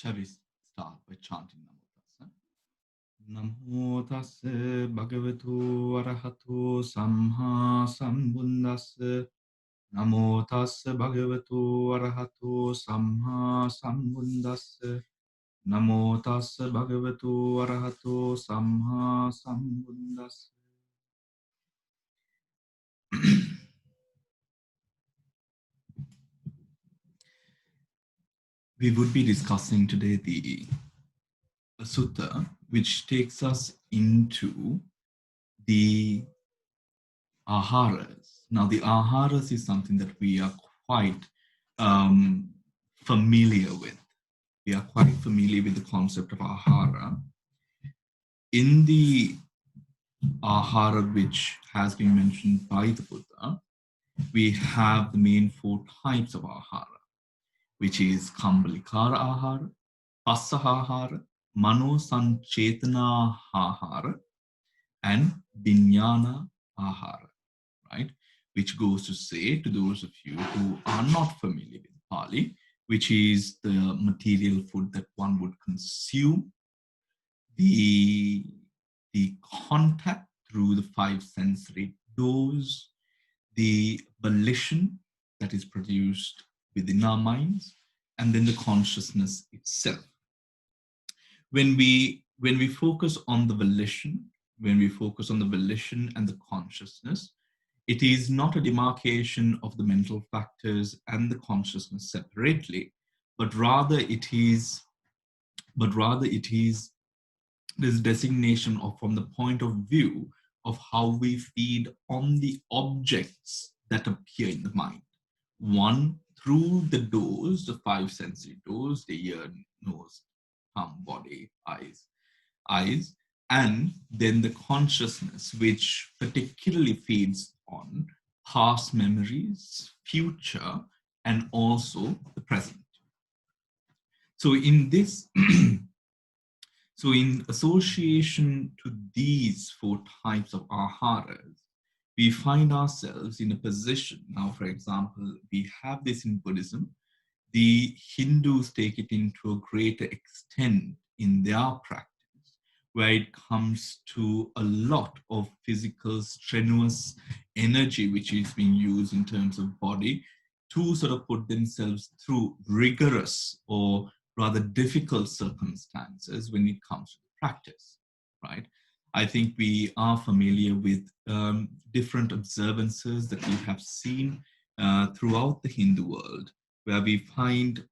Shall we start by chanting Namo Tassa Bhagavato Arahato Samma Sambuddhassa Namo Tassa Bhagavato Arahato Samma Sambuddhassa Namo Tassa Bhagavato Arahato Samma Sambuddhassa. We would be discussing today the sutta which takes us into the Āhāras. Now, the Āhāras is something that we are quite familiar with. We are quite familiar with the concept of Āhāra. In the Āhāra which has been mentioned by the Buddha, we have the main four types of Āhāra, which is Kambalikara Āhāra, Passa Āhāra, Mano Sanchetana Āhāra, and Vijnana Āhāra, right? Which goes to say, to those of you who are not familiar with Pali, which is the material food that one would consume, the contact through the five sensory doors, the volition that is produced within our minds, and then the consciousness itself. When we focus on the volition, and the consciousness, it is not a demarcation of the mental factors and the consciousness separately, but rather it is this designation of from the point of view of how we feed on the objects that appear in the mind. One, through the doors, the five sensory doors, the ear, nose, tongue, body, eyes, and then the consciousness, which particularly feeds on past memories, future, and also the present. So in this, so in association to these four types of Āhāras, we find ourselves in a position. Now, for example, we have this in Buddhism. The Hindus take it into a greater extent in their practice, where it comes to a lot of physical strenuous energy which is being used in terms of body to sort of put themselves through rigorous or rather difficult circumstances when it comes to practice, right? I think we are familiar with different observances that we have seen throughout the Hindu world, where we find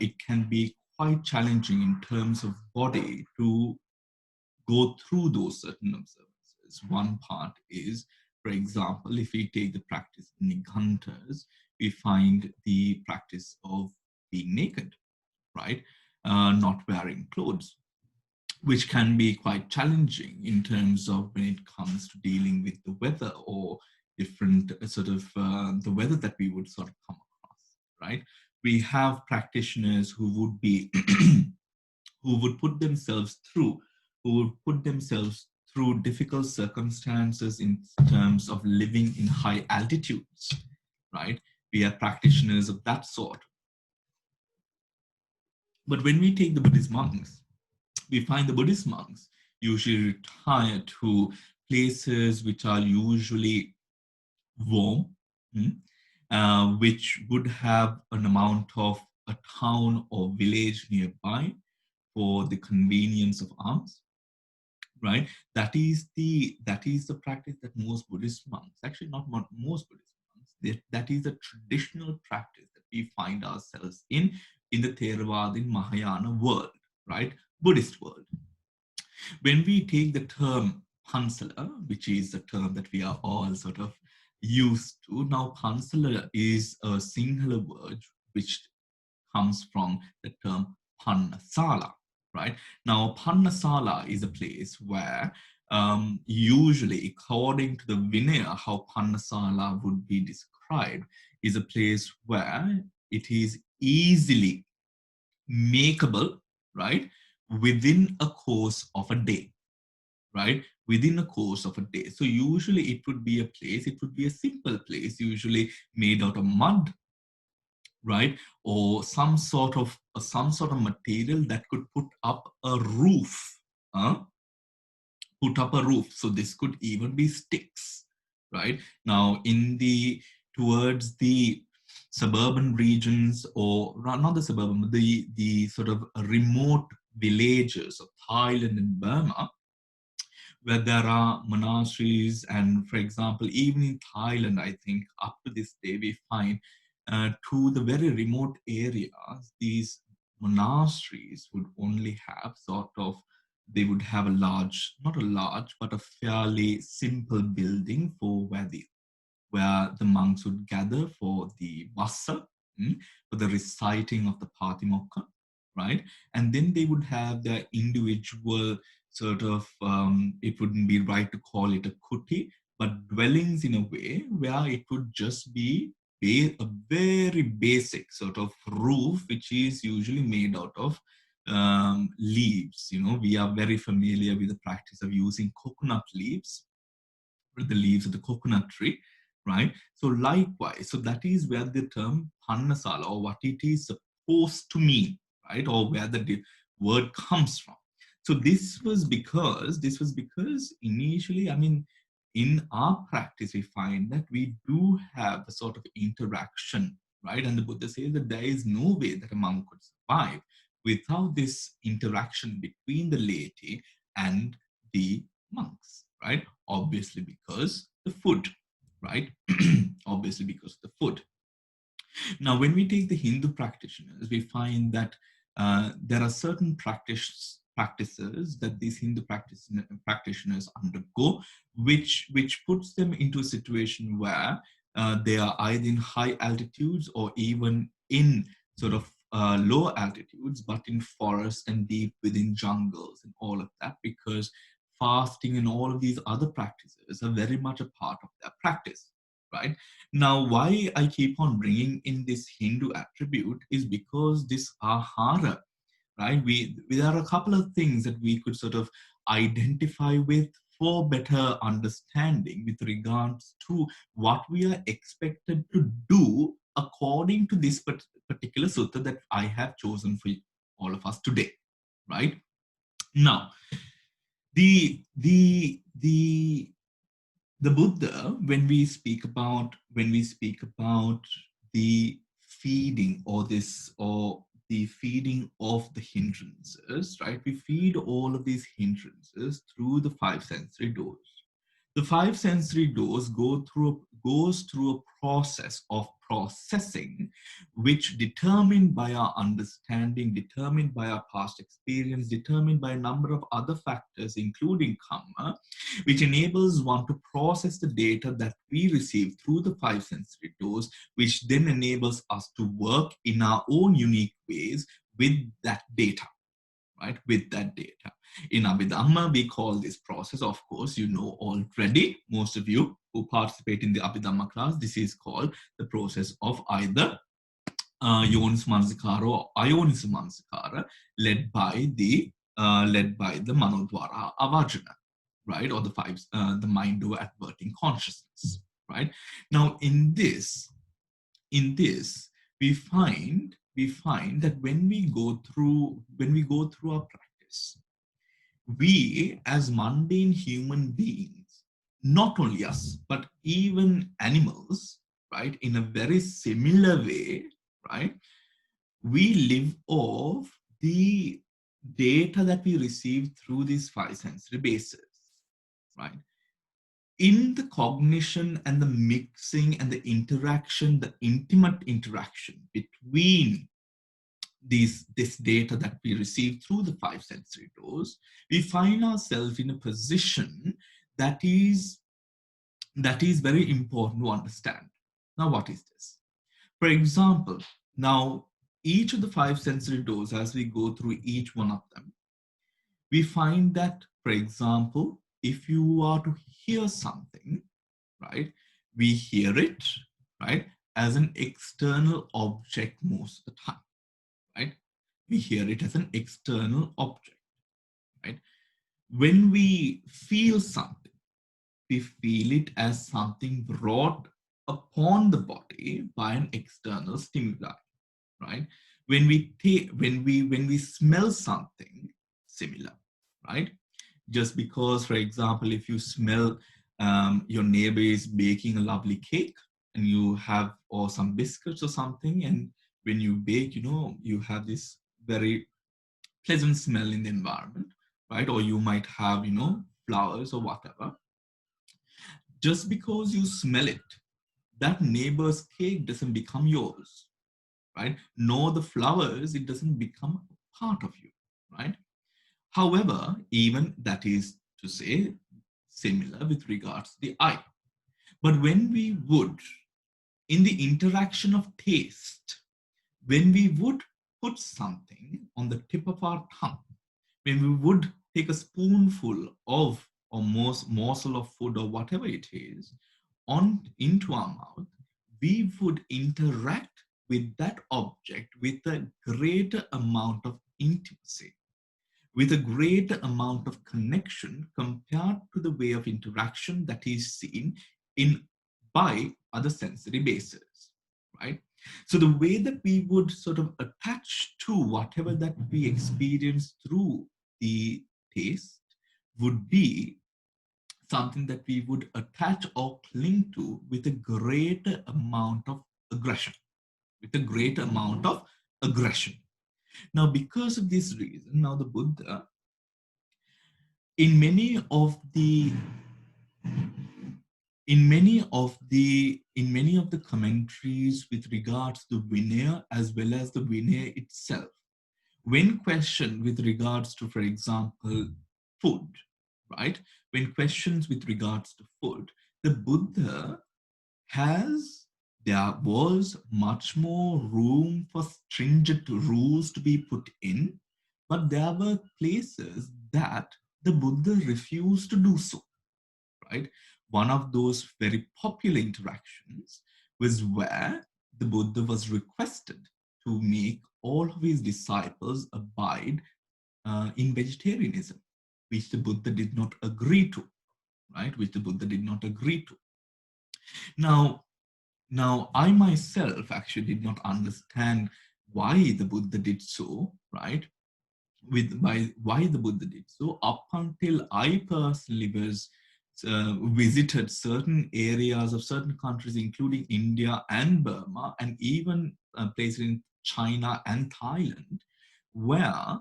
it can be quite challenging in terms of body to go through those certain observances. One part is, for example, if we take the practice of hindrances, we find the practice of being naked, right? Not wearing clothes, which can be quite challenging in terms of when it comes to dealing with the weather or different sort of the weather that we would sort of come across, right? We have practitioners who would be who would put themselves through difficult circumstances in terms of living in high altitudes, right? We have practitioners of that sort. But when we take the Buddhist monks, we find the Buddhist monks usually retire to places which are usually warm, which would have an amount of a town or village nearby for the convenience of alms, right? That is the practice that most Buddhist monks, actually not most Buddhist monks, that is a traditional practice that we find ourselves in the Theravada Mahayana world, right? Buddhist world. When we take the term Pansala, which is the term that we are all sort of used to, now Pansala is a singular word which comes from the term Pannasala, right? Now Pannasala is a place where usually, according to the Vinaya, how Pannasala would be described is a place where it is easily makeable, right, within a course of a day, right? Within a course of a day. So usually it would be a place, it would be a simple place, usually made out of mud, right? Or some sort of material that could put up a roof. Huh? Put up a roof. So this could even be sticks, right? Now, towards the suburban regions, or not the suburban, but the sort of remote villages of Thailand and Burma, where there are monasteries, and for example, even in Thailand, I think up to this day we find to the very remote areas, these monasteries would only have sort of, they would have a large, not a large, but a fairly simple building for where the monks would gather for the vassa, for the reciting of the Patimokkha, right? And then they would have their individual sort of, it wouldn't be right to call it a kuti, but dwellings in a way where it would just be a very basic sort of roof, which is usually made out of leaves. You know, we are very familiar with the practice of using coconut leaves, the leaves of the coconut tree, right? So likewise, so that is where the term pannasala, or what it is supposed to mean, right? Or where the word comes from. So this was because initially, I mean, in our practice, we find that we do have a sort of interaction, right? And the Buddha says that there is no way that a monk could survive without this interaction between the laity and the monks, right? Obviously, because the food, right? Obviously, because of the food. Now, when we take the Hindu practitioners, we find that there are certain practices that these Hindu practitioners undergo, which puts them into a situation where they are either in high altitudes or even in sort of low altitudes, but in forests and deep within jungles and all of that, because fasting and all of these other practices are very much a part of their practice, right? Now, why I keep on bringing in this Hindu attribute is because this ahara, right? There are a couple of things that we could sort of identify with for better understanding with regards to what we are expected to do according to this particular sutta that I have chosen for all of us today, right? Now, the the Buddha, when we speak about the feeding, or the feeding of the hindrances, right? We feed all of these hindrances through the five sensory doors. The five sensory doors goes through a process of processing, which determined by our understanding, determined by our past experience, determined by a number of other factors, including karma, which enables one to process the data that we receive through the five sensory doors, which then enables us to work in our own unique ways with that data, right? With that data. In Abhidhamma, we call this process, of course, you know already, most of you who participate in the Abhidhamma class, this is called the process of either Yonis Mansikara or Ionis Mansikara, led by the Manodwara Avajana, right? Or the mind over adverting consciousness, right? Now, in this, we find that when we go through our practice, we as mundane human beings, not only us, but even animals, right, in a very similar way, right, we live off the data that we receive through these five sensory bases, right? In the cognition and the mixing and the interaction, the intimate interaction between this data that we receive through the five sensory doors, we find ourselves in a position that is very important to understand. Now, what is this? For example, now each of the five sensory doors, as we go through each one of them, we find that, for example, if you are to hear something, right, we hear it, right, as an external object most of the time, right? We hear it as an external object, right? When we feel something, we feel it as something brought upon the body by an external stimuli, right? When we smell something similar, right? Just because, for example, if you smell your neighbor is baking a lovely cake and you have, or some biscuits or something, and when you bake, you have this very pleasant smell in the environment, right? Or you might have, flowers or whatever. Just because you smell it, that neighbor's cake doesn't become yours, right? Nor the flowers, it doesn't become a part of you, right? However, even that is to say similar with regards to the eye. But when we would, in the interaction of taste, when we would put something on the tip of our tongue, when we would take a spoonful of or morsel of food or whatever it is on into our mouth, we would interact with that object with a greater amount of intimacy, with a greater amount of connection compared to the way of interaction that is seen in by other sensory bases, right? So the way that we would sort of attach to whatever that we experience through the taste would be something that we would attach or cling to with a greater amount of aggression, with a greater amount of aggression. Now, because of this reason, now the Buddha, in many of the commentaries with regards to Vinaya as well as the Vinaya itself, when questioned with regards to, for example, food, right? When questions with regards to food, the Buddha has there was much more room for stringent rules to be put in, but there were places that the Buddha refused to do so, right? One of those very popular interactions was where the Buddha was requested to make all of his disciples abide in vegetarianism, which the Buddha did not agree to, right? Which the Buddha did not agree to. Now, I myself actually did not understand why the Buddha did so, right? Why the Buddha did so up until I personally was visited certain areas of certain countries, including India and Burma, and even places in China and Thailand, where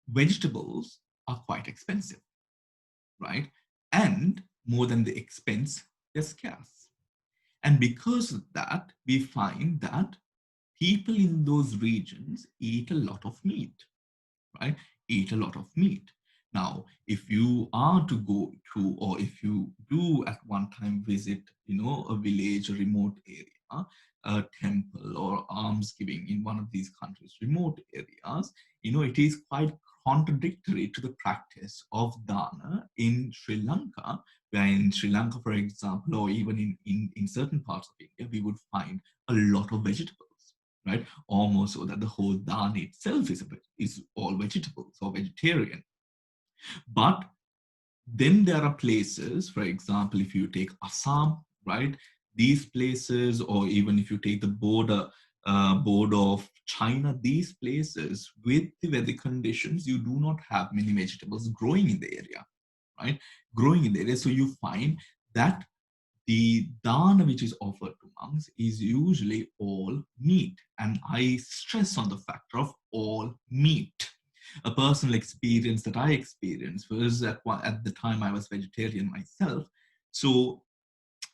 vegetables are quite expensive, right? And more than the expense, they're scarce. And because of that, we find that people in those regions eat a lot of meat, right? Eat a lot of meat. Now, if you are to go to, or if you do at one time visit, a village, a remote area, a temple or almsgiving in one of these countries, remote areas, it is quite contradictory to the practice of dana in Sri Lanka, where in Sri Lanka, for example, or even in certain parts of India, we would find a lot of vegetables, right? Almost so that the whole dal itself is all vegetables or vegetarian. But then there are places, for example, if you take Assam, right? These places, or even if you take the border of China, these places with the weather conditions, you do not have many vegetables growing in the area, right? Growing in the area. So you find that the dana which is offered to monks is usually all meat. And I stress on the factor of all meat. A personal experience that I experienced was at the time I was vegetarian myself. So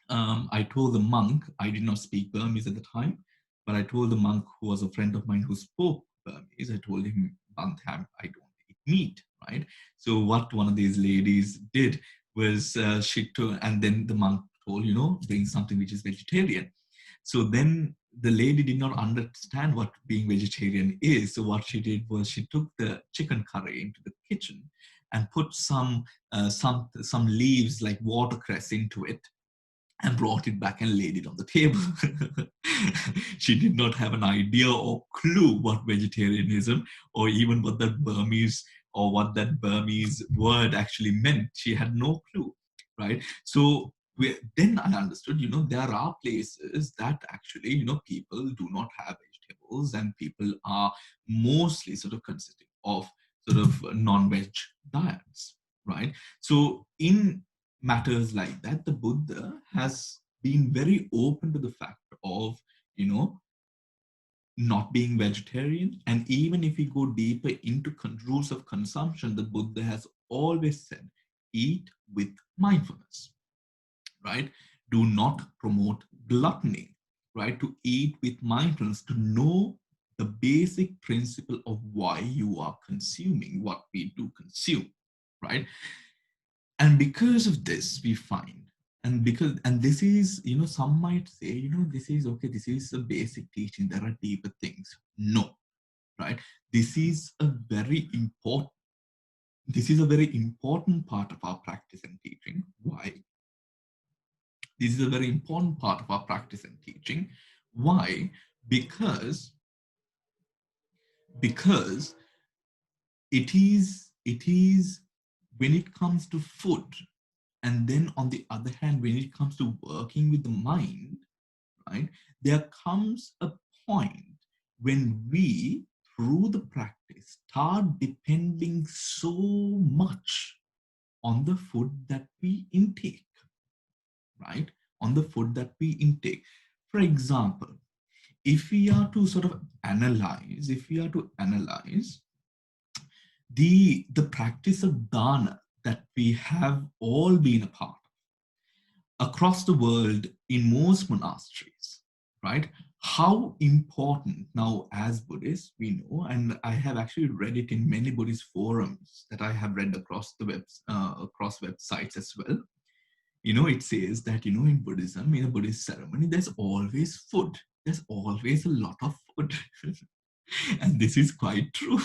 I told the monk, I did not speak Burmese at the time, but I told the monk who was a friend of mine who spoke Burmese, I told him, Bantham, I don't eat meat, right? So what one of these ladies did was she took, and then the monk told, bring something which is vegetarian. So then the lady did not understand what being vegetarian is. So what she did was she took the chicken curry into the kitchen and put some leaves like watercress into it and brought it back and laid it on the table. She did not have an idea or clue what vegetarianism or even what that Burmese word actually meant. She had no clue, right? So then I understood, there are places that actually, people do not have vegetables meals, and people are mostly sort of consisting of sort of non-veg diets, right? So in matters like that, the Buddha has been very open to the fact of, you know, not being vegetarian. And even if we go deeper into rules of consumption, the Buddha has always said, eat with mindfulness, right? Do not promote gluttony, right? To eat with mindfulness, to know the basic principle of why you are consuming what we do consume, right? And because of this, we find, and this is, you know, some might say, you know, this is okay, this is a basic teaching, there are deeper things. No, right? This is a very important, this is a very important part of our practice and teaching. Why? This is a very important part of our practice and teaching. Why? Because because it is when it comes to food, and then on the other hand, when it comes to working with the mind, right, there comes a point when we, through the practice, start depending so much on the food that we intake, right? On the food that we intake. For example, if we are to sort of analyze, if we are to analyze the practice of dana that we have all been a part across the world in most monasteries, right? How important now, as Buddhists, we know, and I have actually read it in many Buddhist forums that I have read across the across websites as well. You know, it says that, you know, in Buddhism, in a Buddhist ceremony, there's always food. There's always a lot of food. And this is quite true.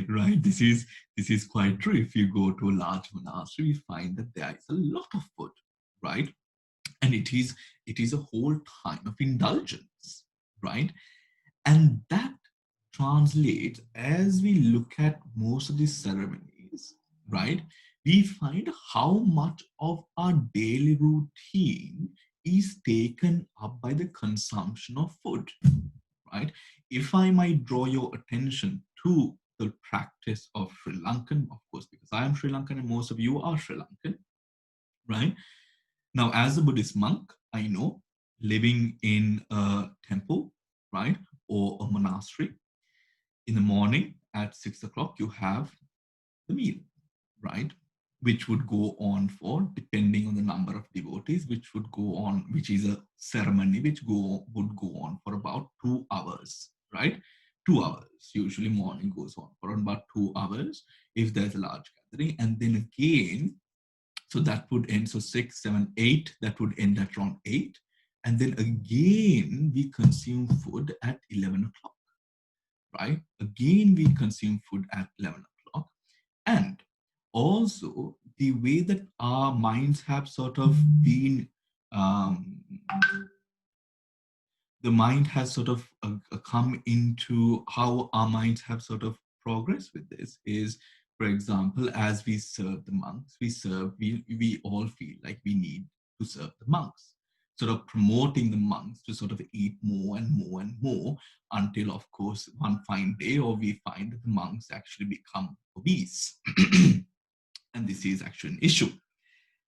Right? This is quite true. If you go to a large monastery, you find that there is a lot of food, right? And it is a whole time of indulgence, right? And that translates, as we look at most of these ceremonies, right? We find how much of our daily routine is taken up by the consumption of food, right? If I might draw your attention to the practice of Sri Lankan, of course, because I am Sri Lankan and most of you are Sri Lankan, right? Now, as a Buddhist monk, I know, living in a temple, right, or a monastery, in the morning at 6 o'clock, you have the meal, right, which would go on for, depending on the number of devotees, which would go on, which is a ceremony which would go on for about 2 hours, right? 2 hours. Usually morning goes on for about 2 hours if there's a large gathering. And then again, so that would end, so 6, 7, 8, that would end at around 8. And then again, we consume food at 11 o'clock, right? Again, we consume food at 11 o'clock. And also the way that our minds have sort of been, um, the mind has sort of come into how our minds have sort of progressed with this is, for example, as we serve the monks, we all feel like we need to serve the monks, sort of promoting the monks to sort of eat more and more and more until, of course, one fine day, or we find that the monks actually become obese. And this is actually an issue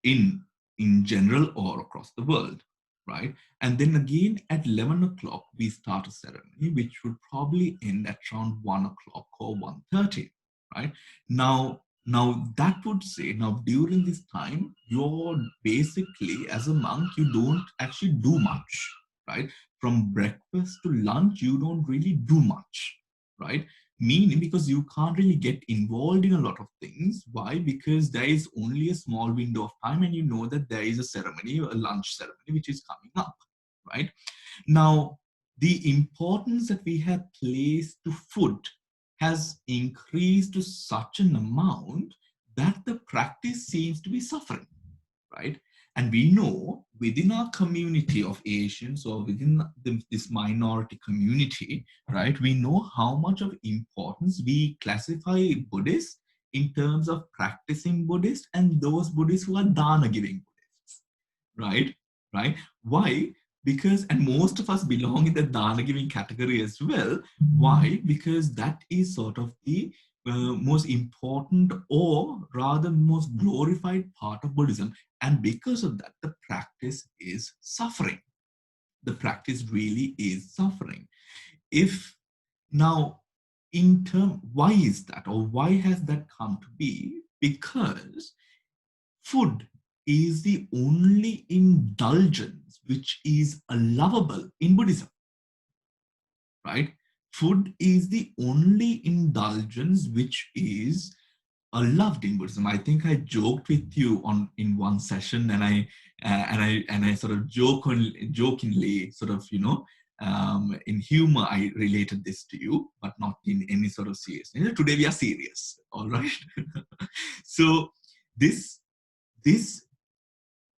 in in general or across the world, right? And then again at 11 o'clock we start a ceremony which would probably end at around 1 o'clock or 1:30, right? Now that would say, now during this time you're basically, as a monk, you don't actually do much, right? From breakfast to lunch you don't really do much, right? Meaning, because you can't really get involved in a lot of things. Why? Because there is only a small window of time, and you know that there is a ceremony, a lunch ceremony, which is coming up, right? Now, the importance that we have placed to food has increased to such an amount that the practice seems to be suffering, right? And we know within our community of Asians, or within this minority community, right, we know how much of importance we classify Buddhists in terms of practicing Buddhists and those Buddhists who are dana giving Buddhists, right? Right? Why? and most of us belong in the dana giving category as well. Why? Because that is sort of the most important, or rather most glorified part of Buddhism. And because of that, the practice is suffering. The practice really is suffering. If now, in term, why is that, or why has that come to be? Because food is the only indulgence which is allowable in Buddhism, right? Food is the only indulgence which is allowed in Buddhism. I think I joked with you on in one session, and I sort of jokingly sort of in humor I related this to you, but not in any sort of seriousness. Today we are serious, all right. So this this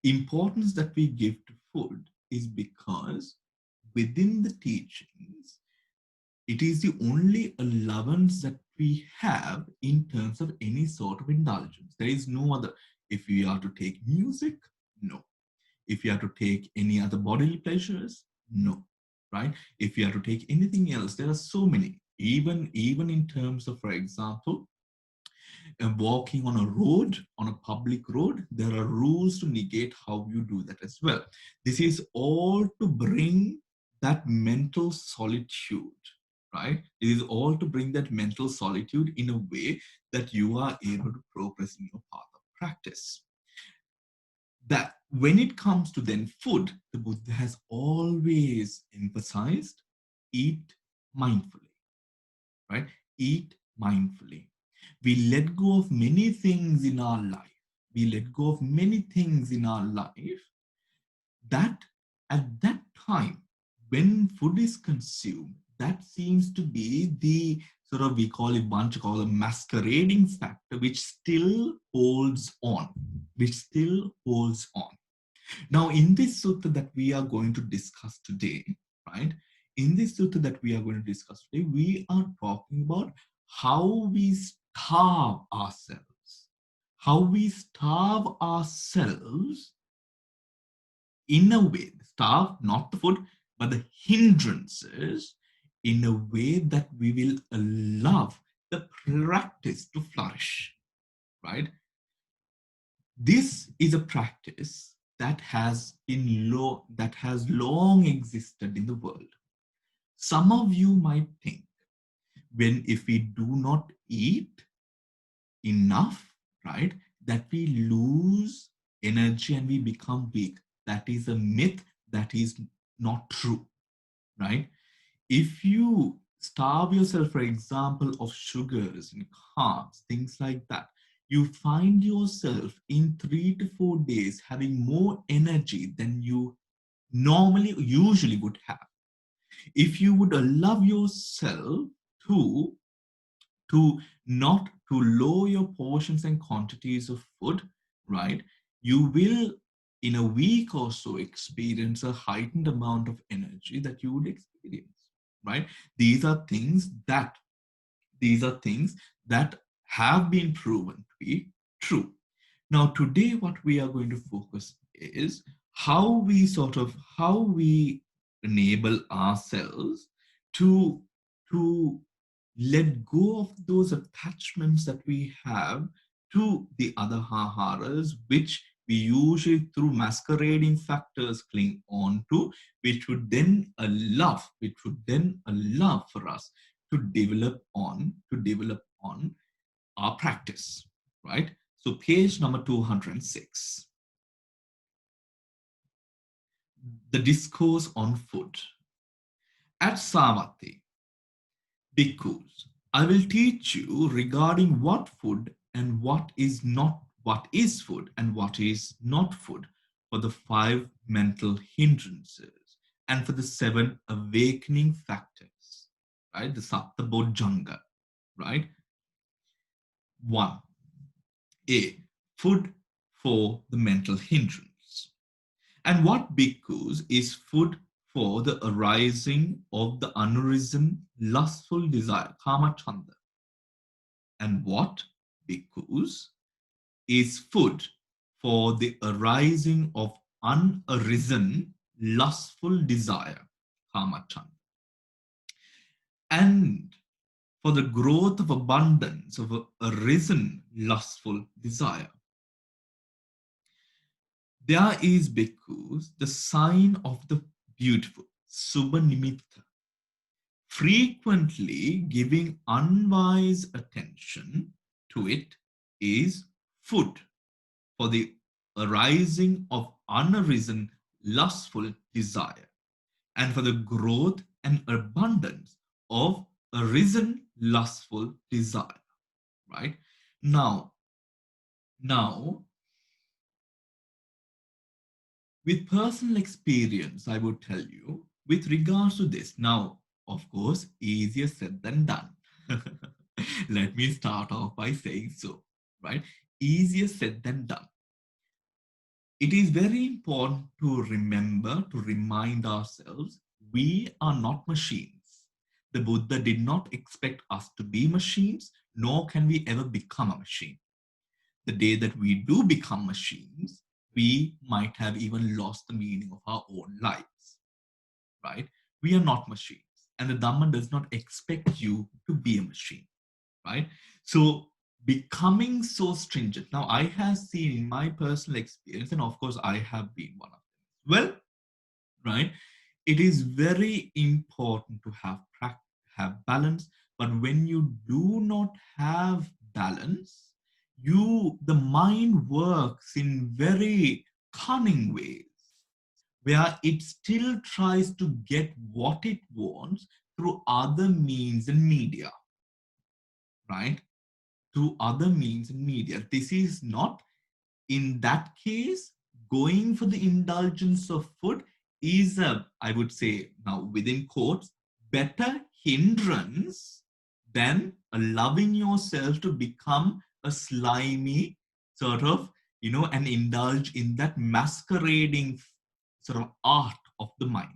importance that we give to food is because within the teachings, it is the only allowance that we have in terms of any sort of indulgence. There is no other. If we are to take music, no. If you are to take any other bodily pleasures, no. Right? If you are to take anything else, there are so many. Even in terms of, for example, walking on a road, on a public road, there are rules to negate how you do that as well. This is all to bring that mental solitude, right? It is all to bring that mental solitude in a way that you are able to progress in your path of practice. That when it comes to then food, the Buddha has always emphasized eat mindfully, right? Eat mindfully. We let go of many things in our life. We let go of many things in our life that at that time, when food is consumed, that seems to be the sort of, we call it bunch called a masquerading factor, which still holds on, which still holds on. Now, in this sutta that we are going to discuss today, right? In this sutta that we are going to discuss today, we are talking about how we starve ourselves, how we starve ourselves in a way, starve, not the food, but the hindrances, in a way that we will allow the practice to flourish, right? This is a practice that has long existed in the world. Some of you might think, when if we do not eat enough, right, that we lose energy and we become weak. That is a myth. That is not true, right? If you starve yourself, for example, of sugars and carbs, things like that, you find yourself in 3 to 4 days having more energy than you usually would have. If you would allow yourself to not to lower your portions and quantities of food, right, you will in a week or so experience a heightened amount of energy that you would experience, right? these are things that these are things that have been proven to be true. Now today what we are going to focus is how we enable ourselves to to let go of those attachments that we have to the other haharas, which we usually through masquerading factors cling on to, which would then allow for us to develop on our practice, right? So page number 206, the discourse on food. At Savatthi, bhikkhus, I will teach you regarding what food and what is food and what is not food for the 5 mental hindrances and for the 7 awakening factors, right? The Sapta Bodhanga, right? 1. A. Food for the mental hindrance. And what bhikkhus is food for the arising of the unarisen lustful desire, kama chanda. And what bhikkhus is food for the arising of unarisen lustful desire, kamachanda, and for the growth of abundance of a risen lustful desire. There is bhikkhus, the sign of the beautiful, Subha Nimitta, frequently giving unwise attention to it is food for the arising of unarisen lustful desire and for the growth and abundance of arisen lustful desire. Right? Now, with personal experience, I would tell you, with regards to this, now, of course, easier said than done. Let me start off by saying so, right? Easier said than done. It is very important to remember, to remind ourselves, we are not machines. The Buddha did not expect us to be machines, nor can we ever become a machine. The day that we do become machines, we might have even lost the meaning of our own lives, right? We are not machines. And the Dhamma does not expect you to be a machine, right? So becoming so stringent. Now, I have seen in my personal experience, and of course, I have been one of them. Well, right? It is very important to have balance, but when you do not have balance, the mind works in very cunning ways where it still tries to get what it wants through other means and media, right? Through other means and media. This is not, in that case, going for the indulgence of food is a, I would say, now within quotes, better hindrance than allowing yourself to become a slimy sort of, and indulge in that masquerading sort of art of the mind,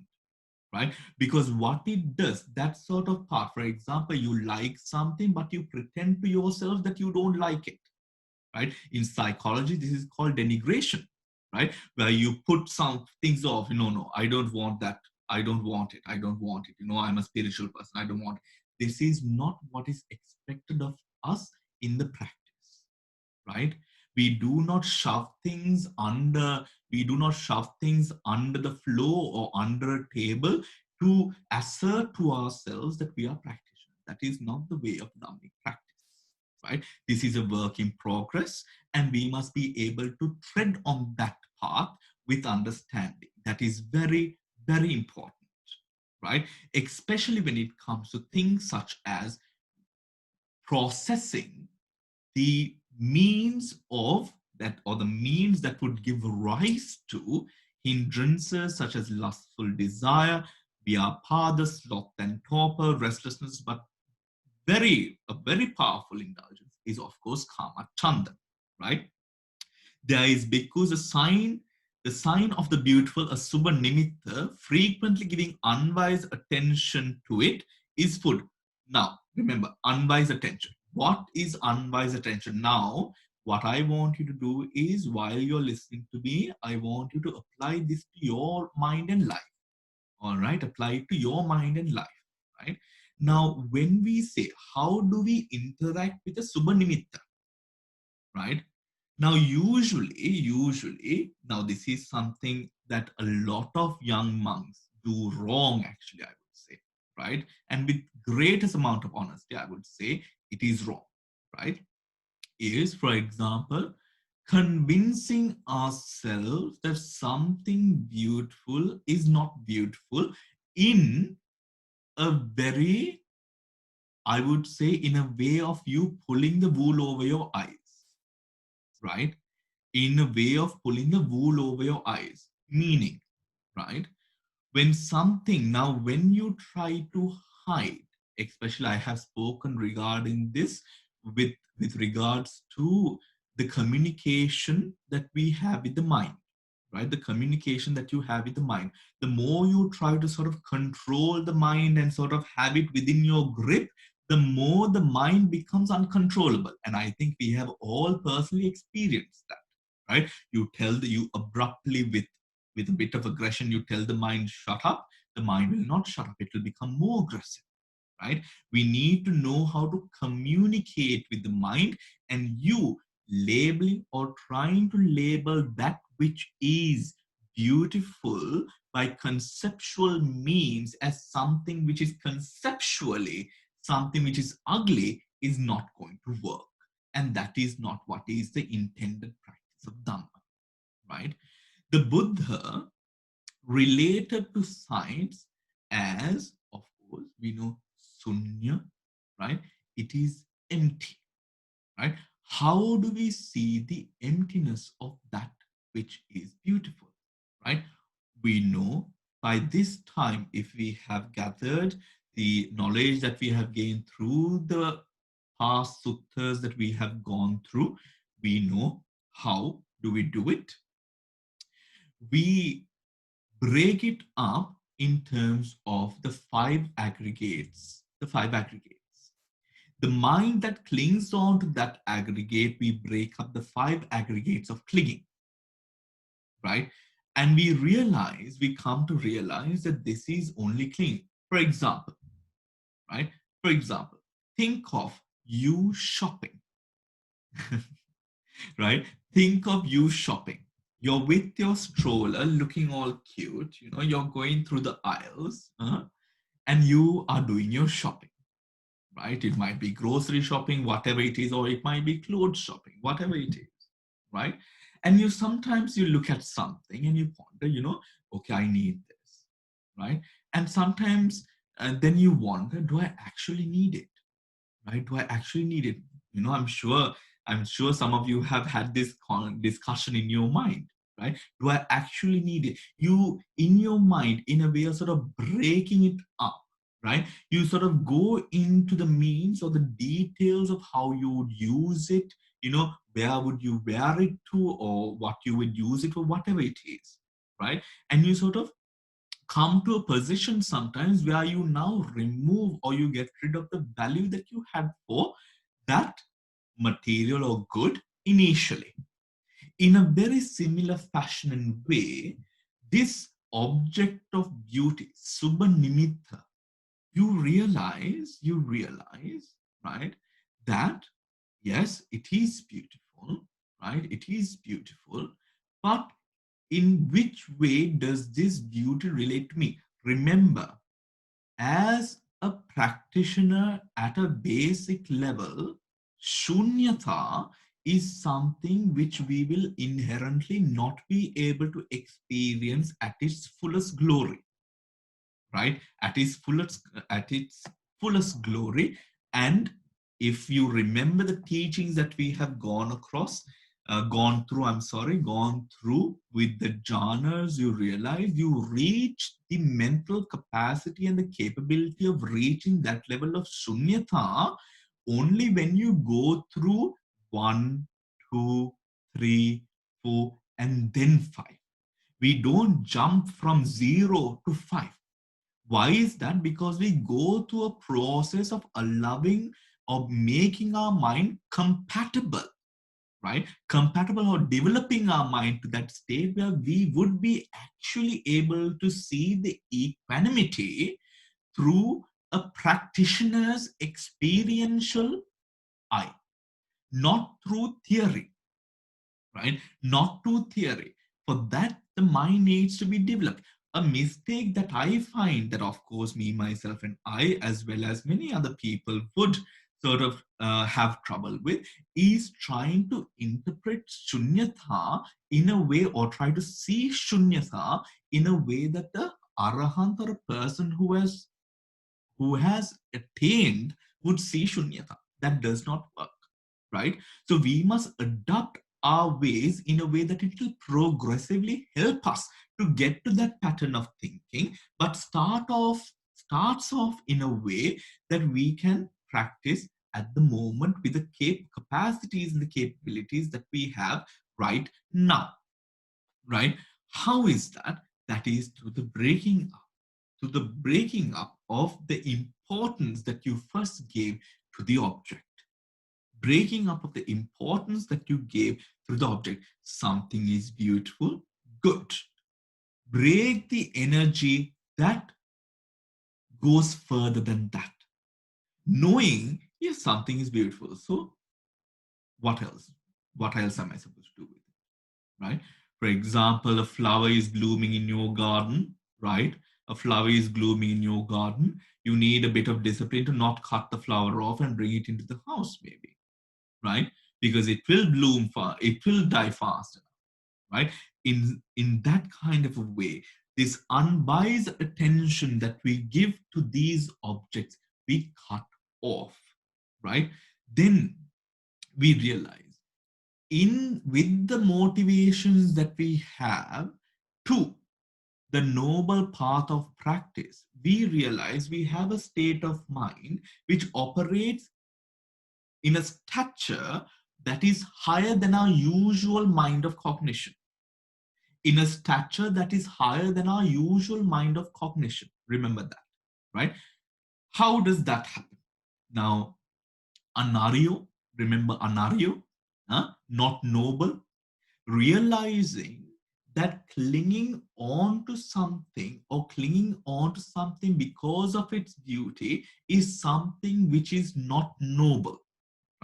right? Because what it does, that sort of part, for example, you like something, but you pretend to yourself that you don't like it, right? In psychology, this is called denigration, right? Where you put some things off, no, I don't want that. I don't want it. I don't want it. I'm a spiritual person. I don't want it. This is not what is expected of us in the practice, right? We do not shove things under the floor or under a table to assert to ourselves that we are practitioners. That is not the way of Dhammic practice, right? This is a work in progress, and we must be able to tread on that path with understanding. That is very, very important, right? Especially when it comes to things such as processing the means of that, or the means that would give rise to hindrances such as lustful desire, vyapada, sloth and torpor, restlessness, but a very powerful indulgence is of course kama chanda, right? There is bhikkhus, the sign of the beautiful, a subha nimitta, frequently giving unwise attention to it is food. Now, remember, unwise attention. What is unwise attention? Now, what I want you to do is, while you're listening to me, I want you to apply this to your mind and life. All right, apply it to your mind and life, right? Now, when we say, how do we interact with the subha nimitta, right? Now, usually, now this is something that a lot of young monks do wrong, actually, I would say, right? And with greatest amount of honesty, I would say it is wrong, right? Is, for example, convincing ourselves that something beautiful is not beautiful in a very, I would say, in a way of you pulling the wool over your eyes, right? In a way of pulling the wool over your eyes. Meaning, right? When you try to hide, especially I have spoken regarding this with regards to the communication that we have with the mind, right? The communication that you have with the mind. The more you try to sort of control the mind and sort of have it within your grip, the more the mind becomes uncontrollable. And I think we have all personally experienced that, right? You abruptly with with a bit of aggression, you tell the mind, shut up, the mind will not shut up. It will become more aggressive, right? We need to know how to communicate with the mind, and you labeling or trying to label that which is beautiful by conceptual means as something which is conceptually something which is ugly is not going to work. And that is not what is the intended practice of Dhamma, right? The Buddha related to science as, of course, we know sunya, right? It is empty, right? How do we see the emptiness of that which is beautiful, right? We know by this time, if we have gathered the knowledge that we have gained through the past suttas that we have gone through, we know how do we do it. We break it up in terms of the five aggregates. The five aggregates. The mind that clings on to that aggregate, we break up the five aggregates of clinging, right? And we come to realize that this is only clinging. For example, right? For example, think of you shopping, right? Think of you shopping. You're with your stroller looking all cute, you're going through the aisles, and you are doing your shopping, right? It might be grocery shopping, whatever it is, or it might be clothes shopping, whatever it is, right? And sometimes you look at something and you ponder, okay, I need this, right? And sometimes then you wonder, do I actually need it? Right? Do I actually need it? I'm sure some of you have had this discussion in your mind, right? Do I actually need it? You, in your mind, in a way, are sort of breaking it up, right? You sort of go into the means or the details of how you would use it, where would you wear it to, or what you would use it for, whatever it is, right? And you sort of come to a position sometimes where you now remove or you get rid of the value that you had for that material or good initially. In a very similar fashion and way, this object of beauty, Subha Nimitta, you realize, right, that yes, it is beautiful, right? It is beautiful, but in which way does this beauty relate to me? Remember, as a practitioner at a basic level, shunyata is something which we will inherently not be able to experience at its fullest glory, right? At its fullest glory. And if you remember the teachings that we have gone through with the jhanas, you realize you reach the mental capacity and the capability of reaching that level of shunyata only when you go through 1, 2, 3, 4, and then 5. We don't jump from 0 to 5. Why is that? Because we go through a process of allowing, of making our mind compatible, right? Compatible, or developing our mind to that state where we would be actually able to see the equanimity through a practitioner's experiential eye, not through theory, right? Not through theory. For that, the mind needs to be developed. A mistake that I find that, of course, me, myself, and I, as well as many other people, would sort of have trouble with is trying to interpret shunyata in a way, or try to see shunyata in a way that the arahant, or a person who has attained, would see shunyata. That does not work, right? So we must adopt our ways in a way that it will progressively help us to get to that pattern of thinking, but starts off in a way that we can practice at the moment with the capacities and the capabilities that we have right now, right? How is that? That is through the breaking up of the importance that you first gave to the object. Breaking up of the importance that you gave to the object. Something is beautiful, good. break the energy that goes further than that. Knowing, yes, something is beautiful. So what else? What else am I supposed to do with it? Right? For example, a flower is blooming in your garden, right? A flower is blooming in your garden. You need a bit of discipline to not cut the flower off and bring it into the house, maybe, right? Because it will bloom fast, it will die fast, right? In that kind of a way, this unbiased attention that we give to these objects, we cut off, right? Then we realize, in with the motivations that we have to the noble path of practice, we realize we have a state of mind which operates in a stature that is higher than our usual mind of cognition. In a stature that is higher than our usual mind of cognition. Remember that, right? How does that happen? Now, anario, remember anario, not noble, realizing that clinging on to something or clinging on to something because of its beauty is something which is not noble,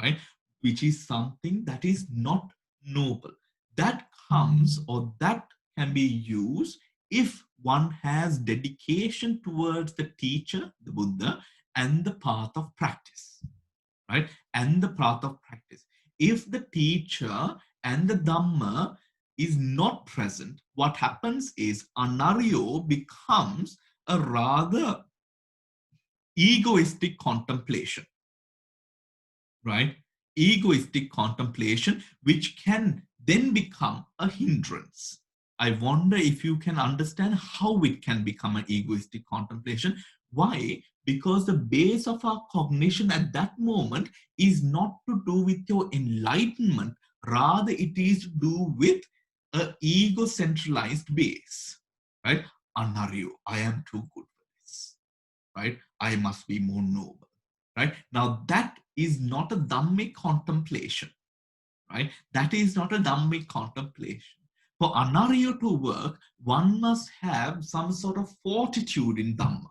right? Which is something that is not noble. That comes or that can be used if one has dedication towards the teacher, the Buddha, and the path of practice, right? And the path of practice. If the teacher and the Dhamma is not present, what happens is Anaryo becomes a rather egoistic contemplation, right? Egoistic contemplation, which can then become a hindrance. I wonder if you can understand how it can become an egoistic contemplation. Why? Because the base of our cognition at that moment is not to do with your enlightenment, rather, it is to do with an ego centralized base, right? Anaryo, I am too good for this, right? I must be more noble, right? Now, that is not a Dhammic contemplation, right? That is not a Dhammic contemplation. For Anaryo to work, one must have some sort of fortitude in Dhamma,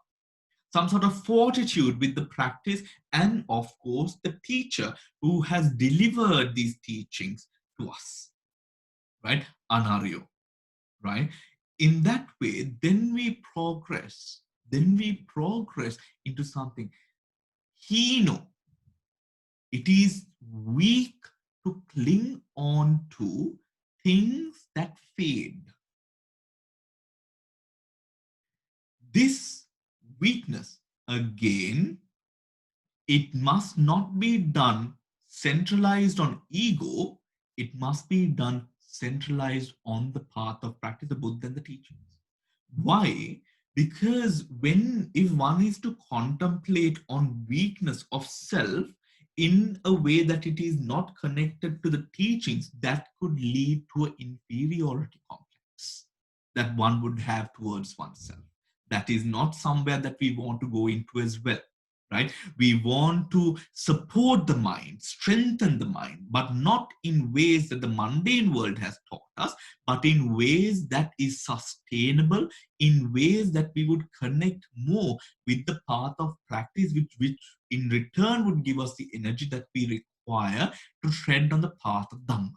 some sort of fortitude with the practice, and of course, the teacher who has delivered these teachings to us, right? Anaryo, right? In that way, then we progress into something. Hino, it is weak to cling on to things that fade. This weakness, again, it must not be done centralized on ego, it must be done centralized on the path of practice, the Buddha and the teachings. Why? Because if one is to contemplate on weakness of self in a way that it is not connected to the teachings, that could lead to an inferiority complex that one would have towards oneself. That is not somewhere that we want to go into as well, right? We want to support the mind, strengthen the mind, but not in ways that the mundane world has taught us, but in ways that is sustainable, in ways that we would connect more with the path of practice, which in return would give us the energy that we require to tread on the path of Dhamma,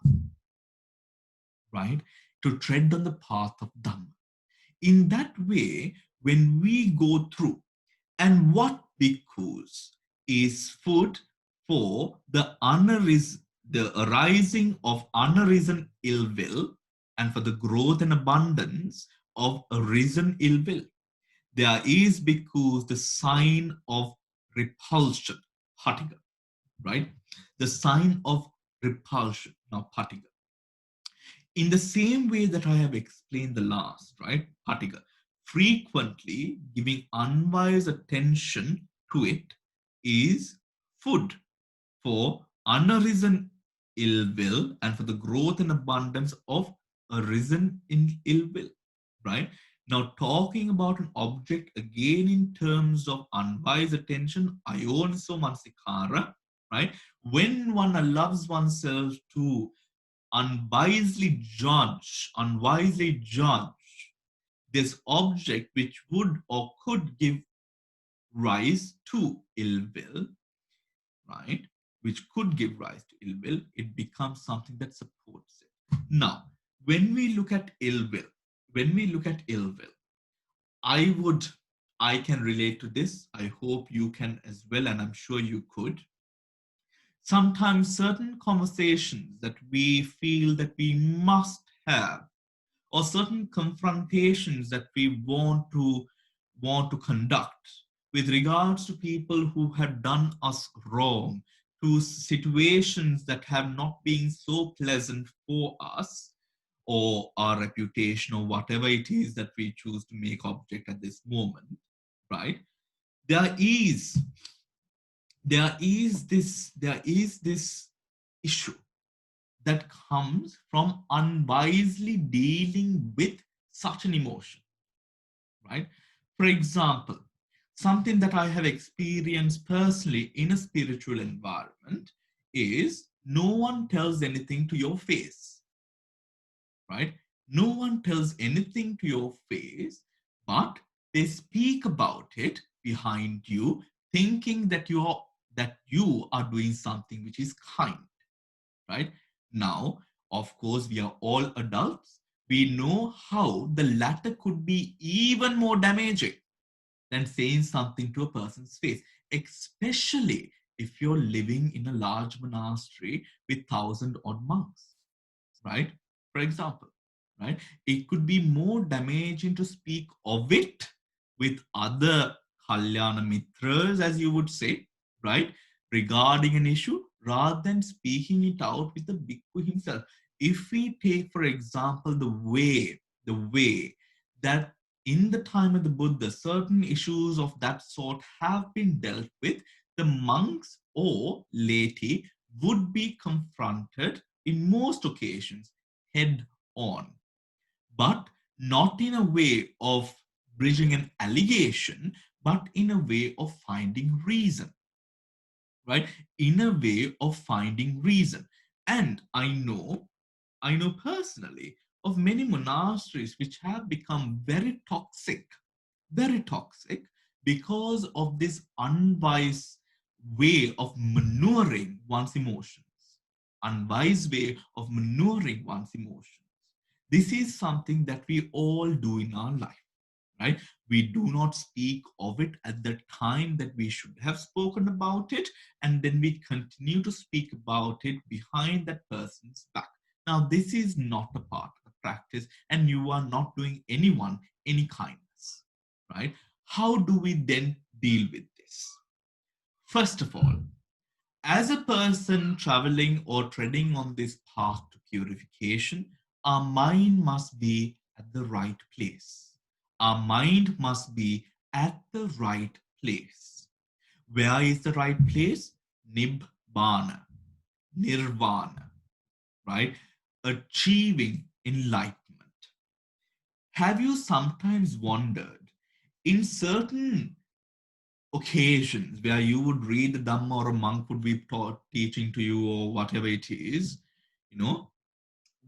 right? To tread on the path of Dhamma. In that way, when we go through, and what bhikkhus is food for the arising of unarisen ill will, and for the growth and abundance of arisen ill will. There is bhikkhus the sign of repulsion, patiga, right? The sign of repulsion, now patiga. In the same way that I have explained the last, right? Patiga, frequently giving unbiased attention to it is food for unarisen ill will and for the growth and abundance of arisen in ill will, right? Now, talking about an object again in terms of unbiased attention, ayoniso manasikara, right? When one allows oneself to unwisely judge this object which would or could give rise to ill will, right? Which could give rise to ill will, it becomes something that supports it. Now, when we look at ill will, when we look at ill will, I would, I can relate to this. I hope you can as well, and I'm sure you could. Sometimes certain conversations that we feel that we must have, or certain confrontations that we want to conduct with regards to people who have done us wrong, to situations that have not been so pleasant for us or our reputation or whatever it is that we choose to make object at this moment, right? there is there is this issue that comes from unwisely dealing with such an emotion, right? For example, something that I have experienced personally in a spiritual environment is no one tells anything to your face, right? No one tells anything to your face, but they speak about it behind you, thinking that you are doing something which is kind, right? Now, of course, we are all adults. We know how the latter could be even more damaging than saying something to a person's face, especially if you're living in a large monastery with thousand odd monks, right? For example, right? It could be more damaging to speak of it with other Kalyana Mitras, as you would say, right? Regarding an issue rather than speaking it out with the bhikkhu himself. If we take, for example, the way that in the time of the Buddha, certain issues of that sort have been dealt with, the monks or laity would be confronted in most occasions head on, but not in a way of bridging an allegation, but in a way of finding reason, right? In a way of finding reason. And I know personally of many monasteries which have become very toxic because of this unwise way of maneuvering one's emotions, unwise way of maneuvering one's emotions. This is something that we all do in our life, right? We do not speak of it at the time that we should have spoken about it, and then we continue to speak about it behind that person's back. Now, this is not a part of the practice, and you are not doing anyone any kindness, right? How do we then deal with this? First of all, as a person traveling or treading on this path to purification, our mind must be at the right place. Our mind must be at the right place. Where is the right place? Nibbana, nirvana, right? Achieving enlightenment. Have you sometimes wondered in certain occasions where you would read the Dhamma or a monk would be taught, teaching to you or whatever it is, you know,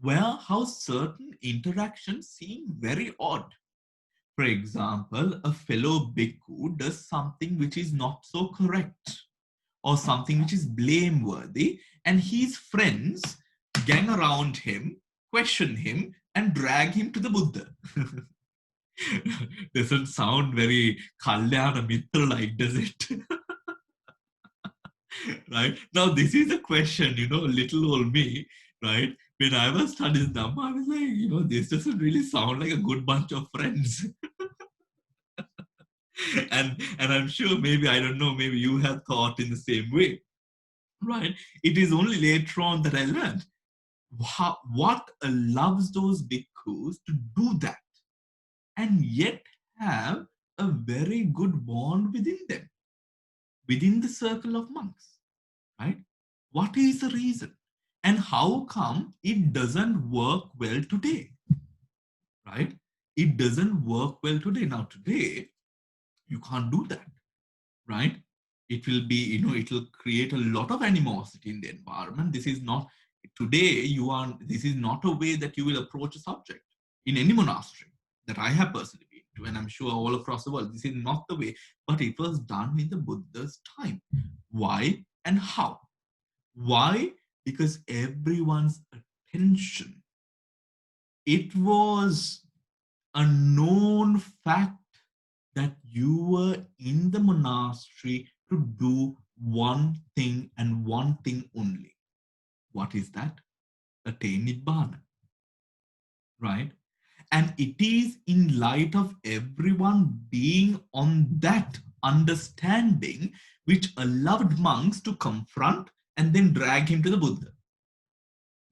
where how certain interactions seem very odd. For example, a fellow bhikkhu does something which is not so correct or something which is blameworthy, and his friends gang around him, question him, and drag him to the Buddha. Doesn't sound very Kalyana Mitra like, does it? Right? Now, this is a question, little old me, right? When I was studying Dhamma, I was like, this doesn't really sound like a good bunch of friends. And I'm sure maybe, I don't know, maybe you have thought in the same way, right? It is only later on that I learned what allows those bhikkhus to do that and yet have a very good bond within them, within the circle of monks, right? What is the reason? And how come it doesn't work well today, right? It doesn't work well today. Now, today, you can't do that, right? It will be, it will create a lot of animosity in the environment. This is not, today, this is not a way that you will approach a subject in any monastery, that I have personally been to, and I'm sure all across the world, this is not the way, but it was done in the Buddha's time. Why and how? Why? Because everyone's attention, it was a known fact that you were in the monastery to do one thing and one thing only. What is that? Attain Nibbana, right? And it is in light of everyone being on that understanding which allowed monks to confront and then drag him to the Buddha,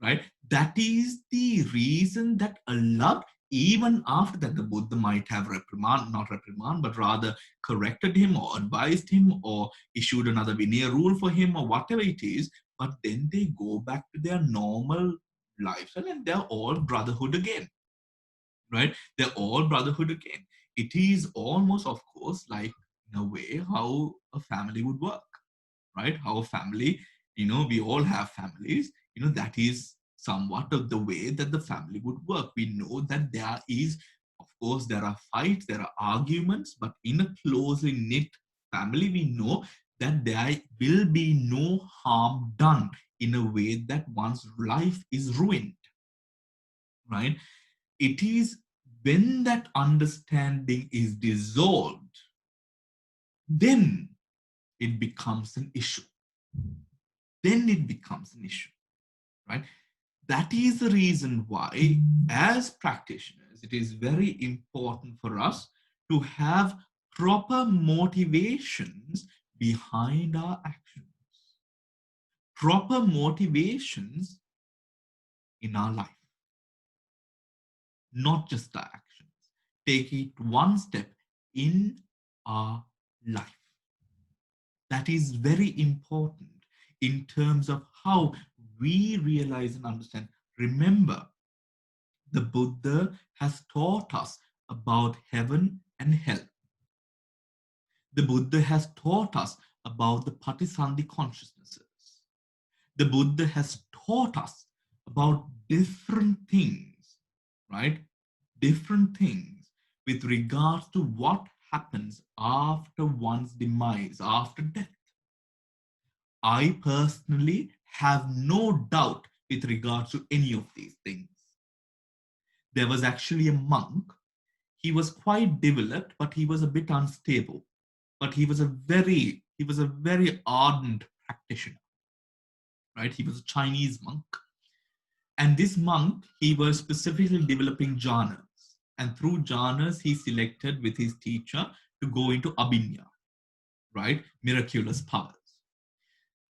right? That is the reason that allowed, even after that, the Buddha might have not reprimand, but rather corrected him or advised him or issued another Vinaya rule for him or whatever it is, but then they go back to their normal lifestyle and they're all brotherhood again, right? They're all brotherhood again. It is almost, of course, like in a way how a family would work, right? How a family, we all have families, that is somewhat of the way that the family would work. We know that there is, of course, there are fights, there are arguments, but in a closely knit family, we know that there will be no harm done in a way that one's life is ruined, right? It is when that understanding is dissolved, then it becomes an issue. Then it becomes an issue, right? That is the reason why, as practitioners, it is very important for us to have proper motivations behind our actions, proper motivations in our life, not just our actions. Take it one step in our life. That is very important in terms of how we realize and understand. Remember, the Buddha has taught us about heaven and hell. The Buddha has taught us about the Patisandhi consciousnesses. The Buddha has taught us about different things, right? Different things with regards to what happens after one's demise, after death. I personally have no doubt with regards to any of these things. There was actually a monk. He was quite developed, but he was a bit unstable. But he was a very ardent practitioner, right? He was a Chinese monk. And this monk, he was specifically developing jhanas. And through jhanas, he selected with his teacher to go into abhinya, right? Miraculous powers.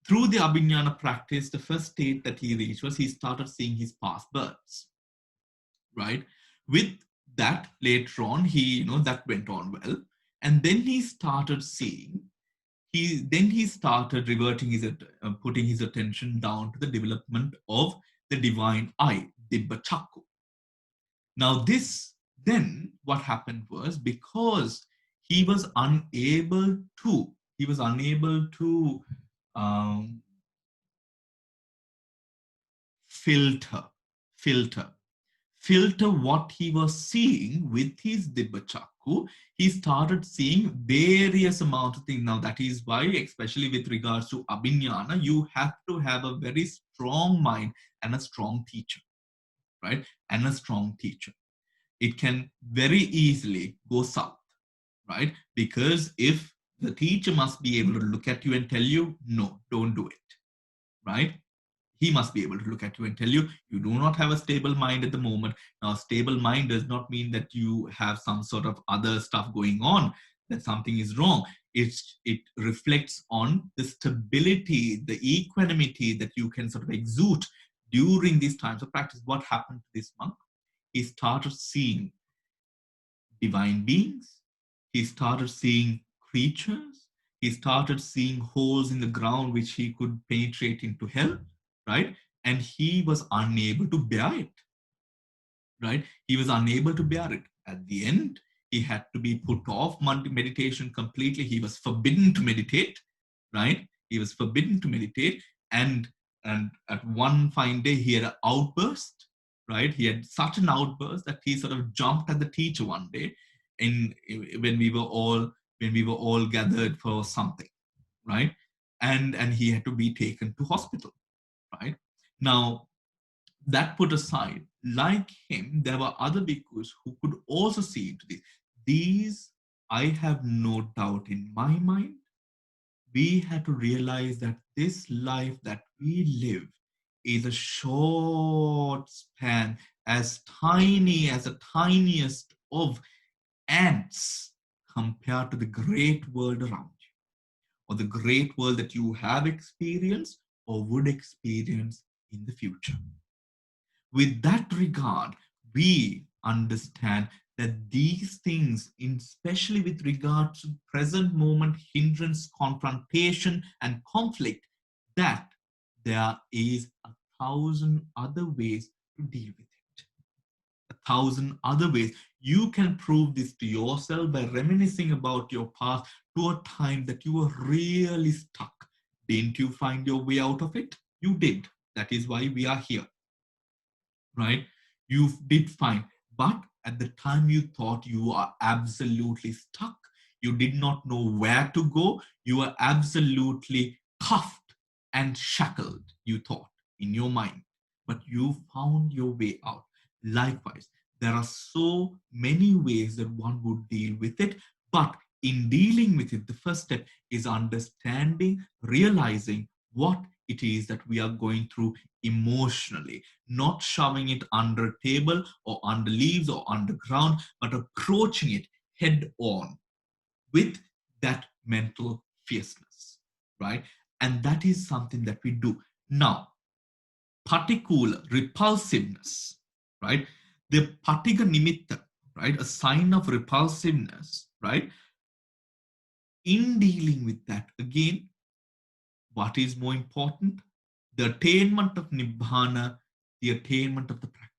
Through the abhinyana practice, the first state that he reached was he started seeing his past births, right? With that, later on, that went on well. And then he started seeing, he started reverting putting his attention down to the development of the divine eye, Dibba Chakku. Now, then what happened was, because he was unable to um, filter filter filter what he was seeing with his Dibba Chakku. He started seeing various amounts of things. Now, that is why, especially with regards to abhinyana, you have to have a very strong mind and a strong teacher, right? And a strong teacher. It can very easily go south, right? Because if the teacher must be able to look at you and tell you, no, don't do it, right? He must be able to look at you and tell you, you do not have a stable mind at the moment. Now, stable mind does not mean that you have some sort of other stuff going on, that something is wrong. It reflects on the stability, the equanimity that you can sort of exude during these times of practice. What happened to this monk? He started seeing divine beings. He started seeing creatures. He started seeing holes in the ground which he could penetrate into hell, right? And he was unable to bear it, right? He was unable to bear it. At the end, he had to be put off meditation completely. He was forbidden to meditate, right? He was forbidden to meditate. And at one fine day, he had an outburst, right? He had such an outburst that he sort of jumped at the teacher one day in when we were all gathered for something, right? And he had to be taken to hospital, right? Now, that put aside, like him, there were other bhikkhus who could also see into this. These, I have no doubt in my mind, we had to realize that this life that we live is a short span, as tiny as the tiniest of ants compared to the great world around you, or the great world that you have experienced or would experience in the future. With that regard, we understand that these things, especially with regard to present moment hindrance, confrontation, and conflict, that there is a thousand other ways to deal with it. A thousand other ways. You can prove this to yourself by reminiscing about your past to a time that you were really stuck. Didn't you find your way out of it? You did. That is why we are here, right? You did fine. But at the time you thought you are absolutely stuck, you did not know where to go, you were absolutely cuffed and shackled, you thought in your mind. But you found your way out. Likewise, there are so many ways that one would deal with it. But in dealing with it, the first step is understanding, realizing what it is that we are going through emotionally, not shoving it under a table or under leaves or underground, but approaching it head on with that mental fierceness, right? And that is something that we do. Now, particular repulsiveness, right? The patika nimitta, right? A sign of repulsiveness, right? In dealing with that, again, what is more important? The attainment of Nibbana, the attainment of the practice.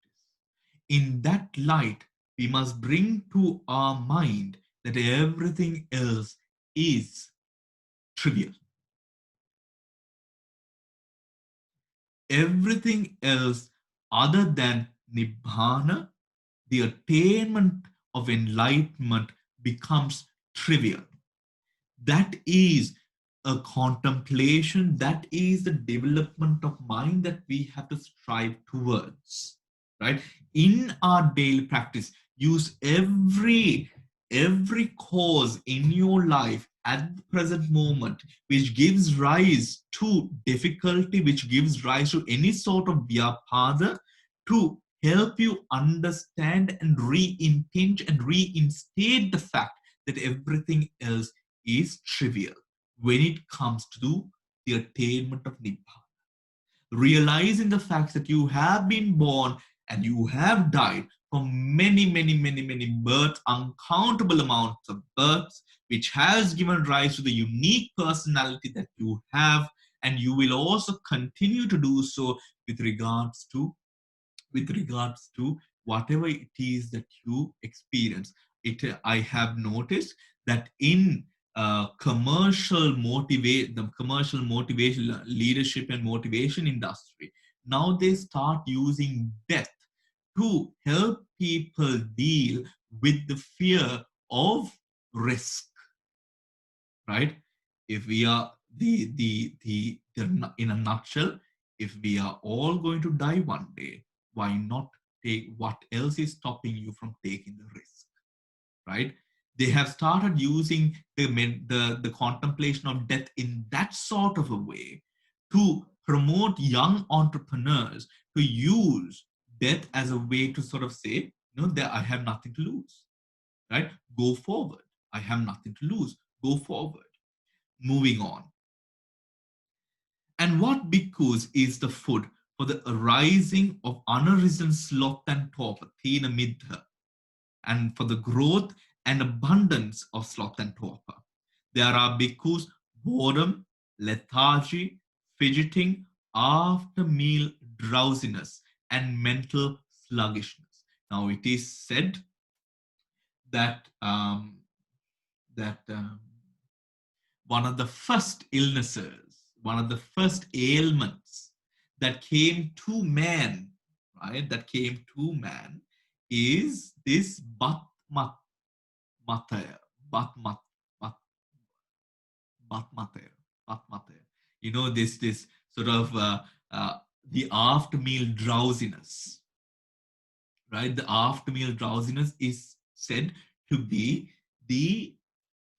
In that light, we must bring to our mind that everything else is trivial. Everything else other than Nibbana, the attainment of enlightenment, becomes trivial. That is a contemplation, that is the development of mind that we have to strive towards, right? In our daily practice, use every cause in your life at the present moment which gives rise to difficulty, which gives rise to any sort of vyapada, to help you understand and re-impinge and reinstate the fact that everything else is trivial when it comes to the attainment of Nibbana. Realizing the fact that you have been born and you have died from many births, uncountable amounts of births, which has given rise to the unique personality that you have, and you will also continue to do so with regards to whatever it is that you experience. I have noticed that in the commercial motivation leadership and motivation industry, now they start using death to help people deal with the fear of risk, right? If we are in a nutshell, if we are all going to die one day, why not take? What else is stopping you from taking the risk, right? They have started using the contemplation of death in that sort of a way to promote young entrepreneurs to use death as a way to sort of say, that I have nothing to lose, right? Go forward. I have nothing to lose. Go forward. Moving on. And what bhikkhus is the food for the arising of unarisen sloth and torpor, thina middha, and for the growth and abundance of sloth and torpor? There are bhikkhus, boredom, lethargy, fidgeting, after meal drowsiness, and mental sluggishness. Now it is said that that one of the first illnesses, one of the first ailments that came to man, right, that came to man is this mataya, bat mat, bat, mataya, mataya. This sort of uh, the after meal drowsiness, right? The after meal drowsiness is said to be the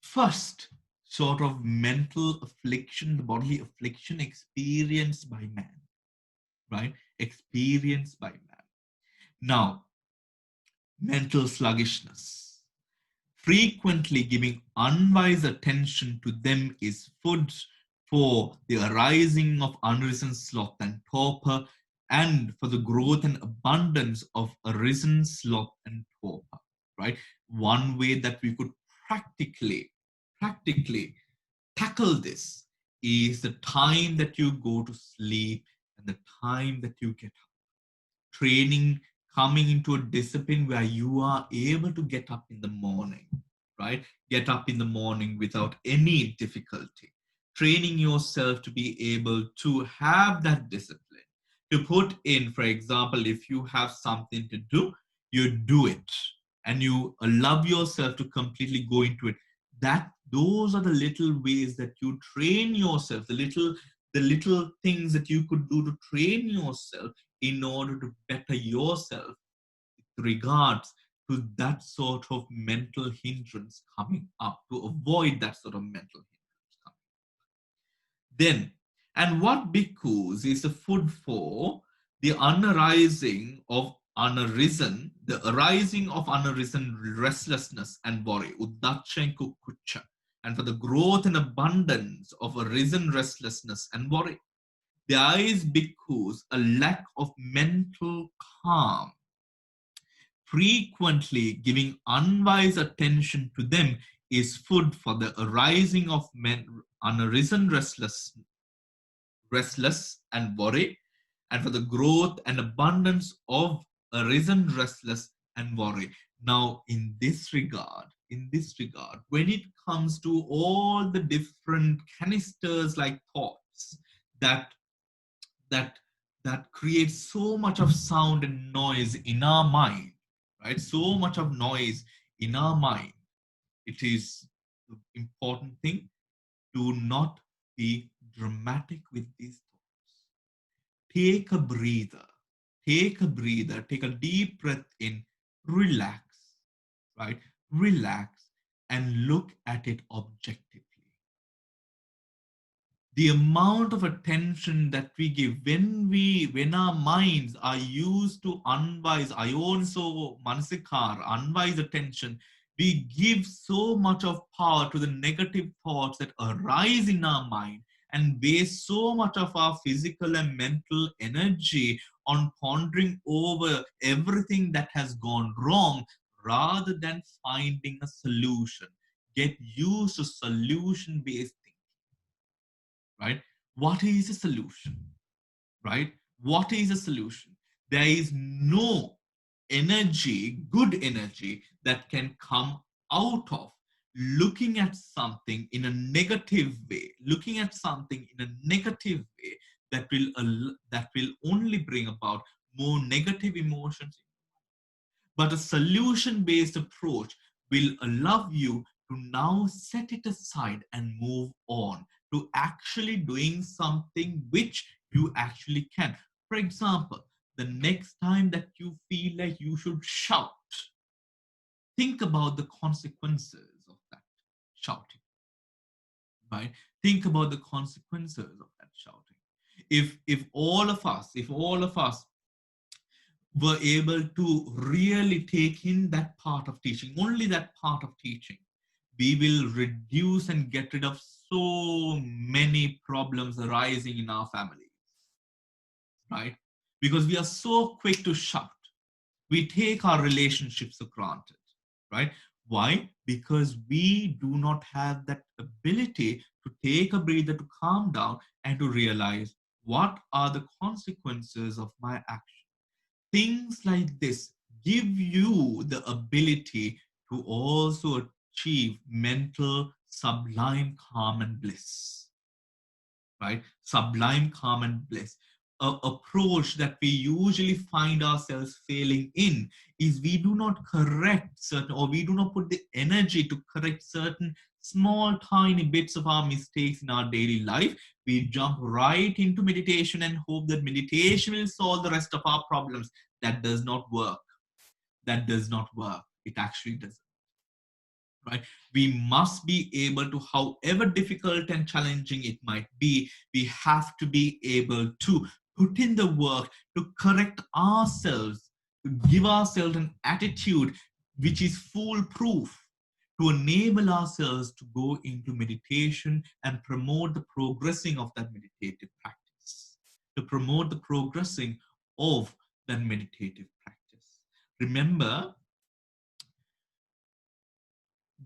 first sort of mental affliction, the bodily affliction experienced by man, right? Experienced by man. Now, mental sluggishness. Frequently giving unwise attention to them is food for the arising of unrisen sloth and torpor, and for the growth and abundance of arisen sloth and torpor. Right? One way that we could practically tackle this is the time that you go to sleep and the time that you get up. Training, coming into a discipline where you are able to get up in the morning, right? Get up in the morning without any difficulty. Training yourself to be able to have that discipline. To put in, for example, if you have something to do, you do it and you allow yourself to completely go into it. Those are the little ways that you train yourself, the little things that you could do to train yourself in order to better yourself with regards to that sort of mental hindrance coming up, to avoid that sort of mental hindrance coming up. Then, and what bhikkhus is the food for the arising of unarisen restlessness and worry, uddacha and kukucha, and for the growth and abundance of arisen restlessness and worry. There is bhikkhus a lack of mental calm. Frequently giving unwise attention to them is food for the arising of unarisen restless and worry, and for the growth and abundance of arisen restless and worry. Now, in this regard, when it comes to all the different canisters like thoughts that that that creates so much of sound and noise in our mind, right? So much of noise in our mind. It is the important thing. Do not be dramatic with these thoughts. Take a breather. Take a breather. Take a deep breath in. Relax, right? Relax and look at it objectively. The amount of attention that we give when our minds are used to unwise ayonso mansikar, unwise attention, we give so much of power to the negative thoughts that arise in our mind and waste so much of our physical and mental energy on pondering over everything that has gone wrong rather than finding a solution. Get used to solution based, right? What is a solution, right? What is a solution? There is no good energy that can come out of looking at something in a negative way, looking at something in a negative way that will only bring about more negative emotions. But a solution based approach will allow you to now set it aside and move on to actually doing something which you actually can. For example, the next time that you feel like you should shout, think about the consequences of that shouting, right? Think about the consequences of that shouting. If all of us were able to really take in that part of teaching, only that part of teaching, we will reduce and get rid of so many problems arising in our families, right? Because we are so quick to shout. We take our relationships for granted, right? Why? Because we do not have that ability to take a breather, to calm down, and to realize what are the consequences of my action. Things like this give you the ability to also achieve mental sublime calm and bliss, right? Sublime calm and bliss. approach that we usually find ourselves failing in is we do not correct certain, or we do not put the energy to correct certain small tiny bits of our mistakes in our daily life. We jump right into meditation and hope that meditation will solve the rest of our problems. That does not work. That does not work. It actually doesn't. Right? We must be able to, however difficult and challenging it might be, we have to be able to put in the work to correct ourselves, to give ourselves an attitude which is foolproof, to enable ourselves to go into meditation and promote the progressing of that meditative practice, to promote the progressing of that meditative practice. Remember,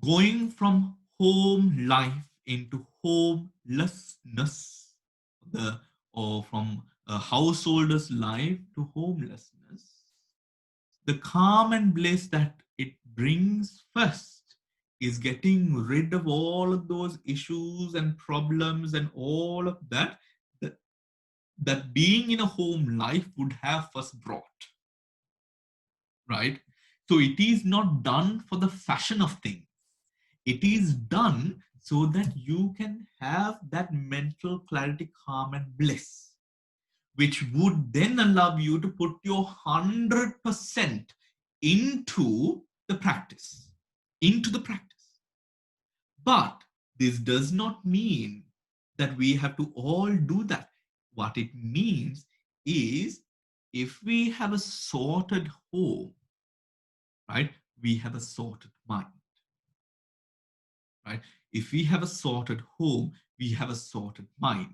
going from home life into homelessness, or from a householder's life to homelessness, the calm and bliss that it brings first is getting rid of all of those issues and problems and all of that, that, that being in a home life would have first brought, right? So it is not done for the fashion of things. It is done so that you can have that mental clarity, calm, and bliss, which would then allow you to put your 100% into the practice. Into the practice. But this does not mean that we have to all do that. What it means is, if we have a sorted home, right, we have a sorted mind. Right? If we have a sorted home, we have a sorted mind.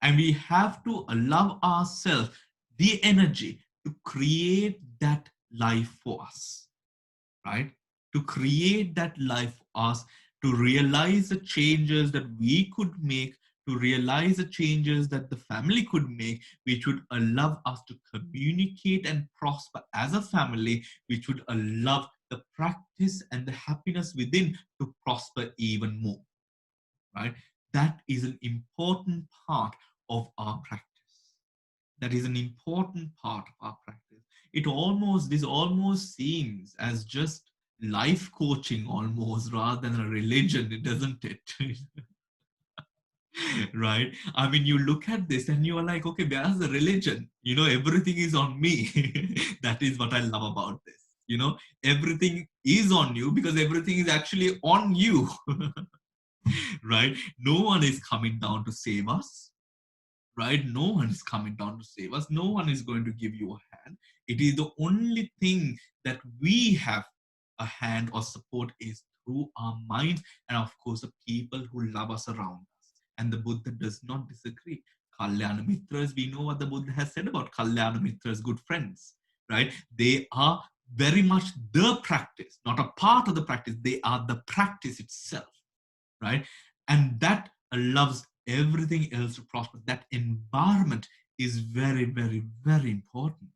And we have to allow ourselves the energy to create that life for us, right? To create that life for us, to realize the changes that we could make, to realize the changes that the family could make, which would allow us to communicate and prosper as a family, which would allow the practice and the happiness within to prosper even more, right? That is an important part of our practice. That is an important part of our practice. This almost seems as just life coaching almost, rather than a religion, doesn't it? Right? I mean, you look at this and you are like, okay, where's the religion? Everything is on me. That is what I love about this. Everything is on you because everything is actually on you. Right? No one is coming down to save us. Right? No one is coming down to save us. No one is going to give you a hand. It is the only thing that we have a hand or support is through our minds, and of course the people who love us around us. And the Buddha does not disagree. Kalyana Mitras, we know what the Buddha has said about Kalyana Mitras, good friends, right? They are very much the practice, not a part of the practice. They are the practice itself, right? And that allows everything else to prosper. That environment is very, very, very important.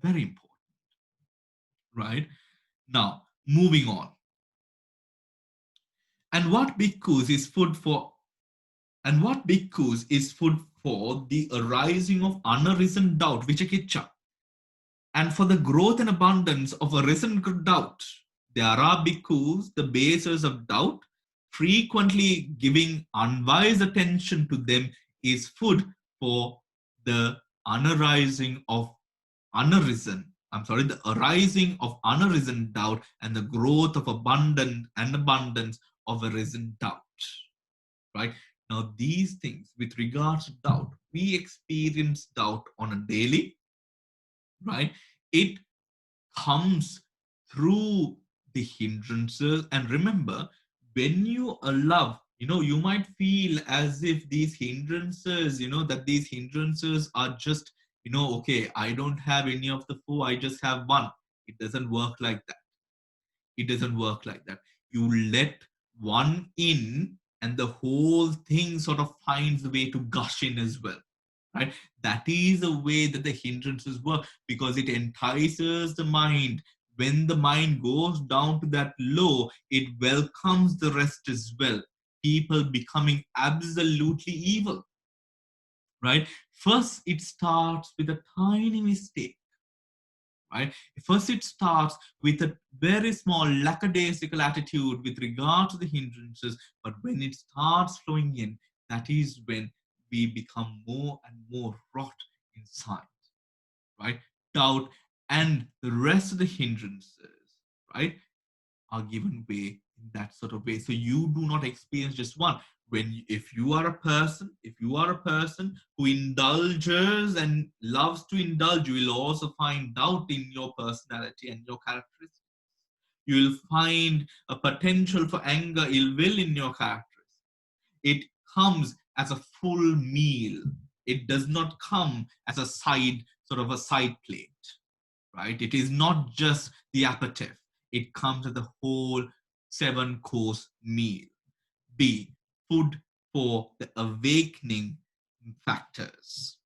Very important, right? Now, moving on. And what bhikkhus is food for? And what bhikkhus is food for the arising of unarisen doubt, vichakiccha, and for the growth and abundance of arisen doubt. There are bhikkhus, the basers of doubt, frequently giving unwise attention to them is food for the unarising of the arising of unarisen doubt and the growth of abundance of arisen doubt. Right? Now, these things with regards to doubt, we experience doubt on a daily, right? It comes through the hindrances. And remember, when you allow, you might feel as if these hindrances, that these hindrances are just, okay, I don't have any of the four, I just have one. It doesn't work like that. It doesn't work like that. You let one in, and the whole thing sort of finds a way to gush in as well. Right? That is the way that the hindrances work, because it entices the mind. When the mind goes down to that low, it welcomes the rest as well. People becoming absolutely evil. right? First, it starts with a tiny mistake, right? First, it starts with a very small lackadaisical attitude with regard to the hindrances, but when it starts flowing in, that is when we become more and more rot inside, right? Doubt and the rest of the hindrances, right, are given way in that sort of way. So you do not experience just one. If you are a person, who indulges and loves to indulge, you will also find doubt in your personality and your characteristics. You will find a potential for anger, ill will in your characteristics. It comes as a full meal. It does not come as a side plate, right? It is not just the aperitif. It comes as the whole 7-course meal. B, food for the awakening factors.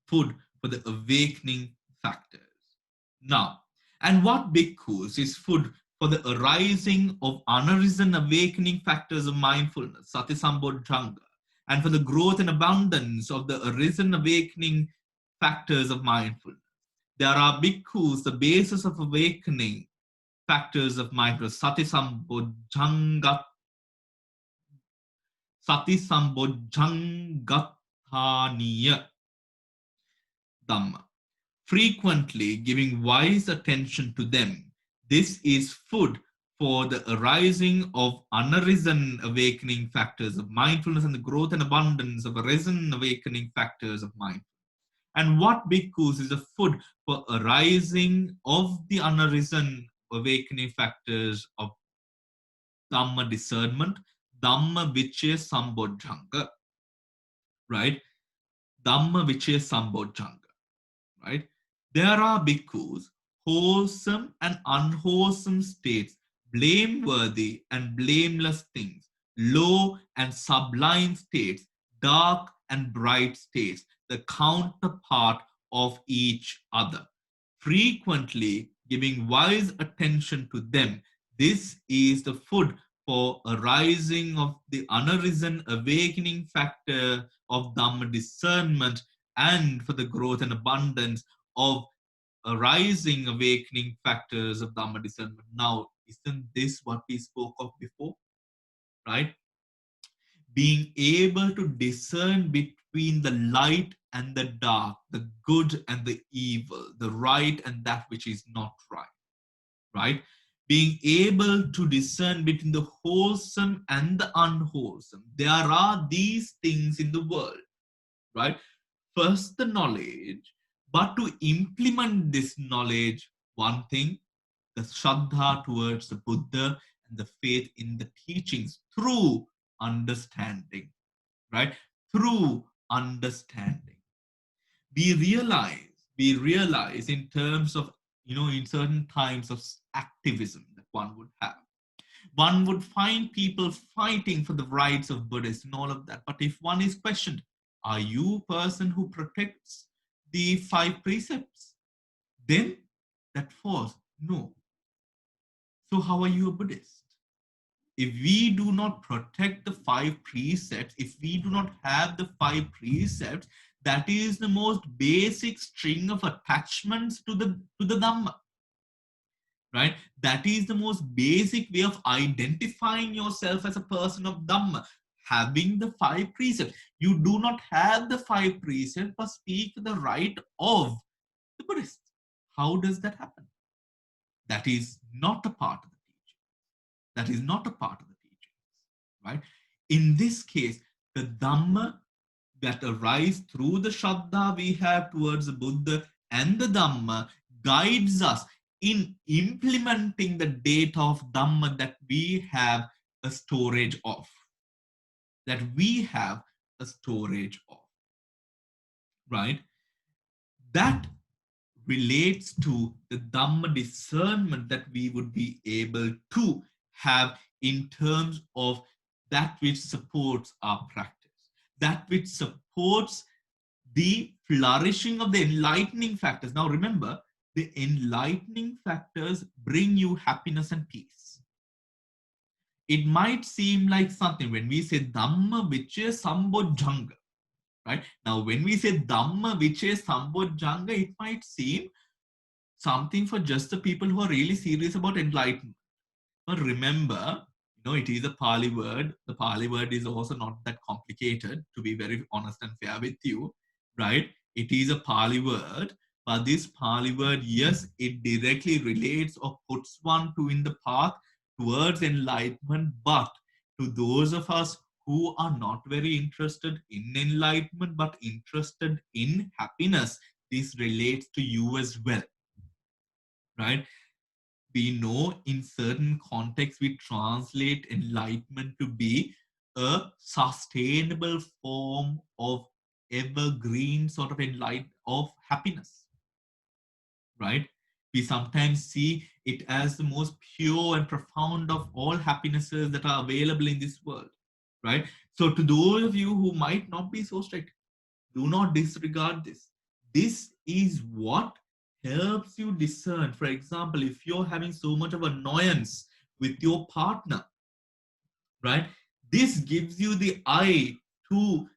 Food for the awakening factors. Now, and what bhikkhus is food for the arising of unarisen awakening factors of mindfulness, sati sambodhanga, and for the growth and abundance of the arisen awakening factors of mindfulness. There are bhikkhus, the basis of awakening factors of mindfulness, sati sambodhangataniya dhamma. Frequently giving wise attention to them. This is food for the arising of unarisen awakening factors of mindfulness and the growth and abundance of arisen awakening factors of mindfulness. And what bhikkhus is a food for arising of the unarisen awakening factors of Dhamma discernment, Dhamma Vichaya Sambodhanga, right? Dhamma Vichaya Sambodhanga, right? There are bhikkhus, wholesome and unwholesome states, blameworthy and blameless things, low and sublime states, dark and bright states, the counterpart of each other. Frequently giving wise attention to them. This is the food for arising of the unarisen awakening factor of Dhamma discernment and for the growth and abundance of arising awakening factors of Dhamma discernment. Now, isn't this what we spoke of before? Right? Being able to discern between the light and the dark, the good and the evil, the right and that which is not right. Right? Being able to discern between the wholesome and the unwholesome. There are these things in the world, right? First, the knowledge, but to implement this knowledge, one thing, the Shraddha towards the Buddha and the faith in the teachings through understanding, right? Through understanding. We realize in terms of, in certain times of activism that one would have. One would find people fighting for the rights of Buddhists and all of that. But if one is questioned, are you a person who protects the 5 precepts? Then that falls. No. So how are you a Buddhist? If we do not protect the 5 precepts, if we do not have the 5 precepts, that is the most basic string of attachments to the Dhamma. Right? That is the most basic way of identifying yourself as a person of Dhamma, having the 5 precepts. You do not have the 5 precepts, but speak the right of the Buddhist. How does that happen? That is not a part of the teaching. That is not a part of the teachings, right? In this case, the Dhamma that arise through the Shraddha we have towards the Buddha and the Dhamma guides us in implementing the data of Dhamma that we have a storage of. That we have a storage of. Right? That relates to the Dhamma discernment that we would be able to have in terms of that which supports our practice, that which supports the flourishing of the enlightening factors. Now remember, the enlightening factors bring you happiness and peace. It might seem like something when we say Dhamma Vichaya Sambodhanga, right? Now, when we say Dhamma, Vicaya, Sambojjhanga, it might seem something for just the people who are really serious about enlightenment. But remember, it is a Pali word. The Pali word is also not that complicated, to be very honest and fair with you, right? It is a Pali word, but this Pali word, yes, it directly relates or puts one to in the path towards enlightenment, but to those of us who are not very interested in enlightenment, but interested in happiness, this relates to you as well, right? We know in certain contexts we translate enlightenment to be a sustainable form of evergreen sort of enlightenment of happiness, right? We sometimes see it as the most pure and profound of all happinesses that are available in this world, right? So to those of you who might not be so strict, do not disregard this. This is what helps you discern. For example, if you're having so much of annoyance with your partner, right? This gives you the eye to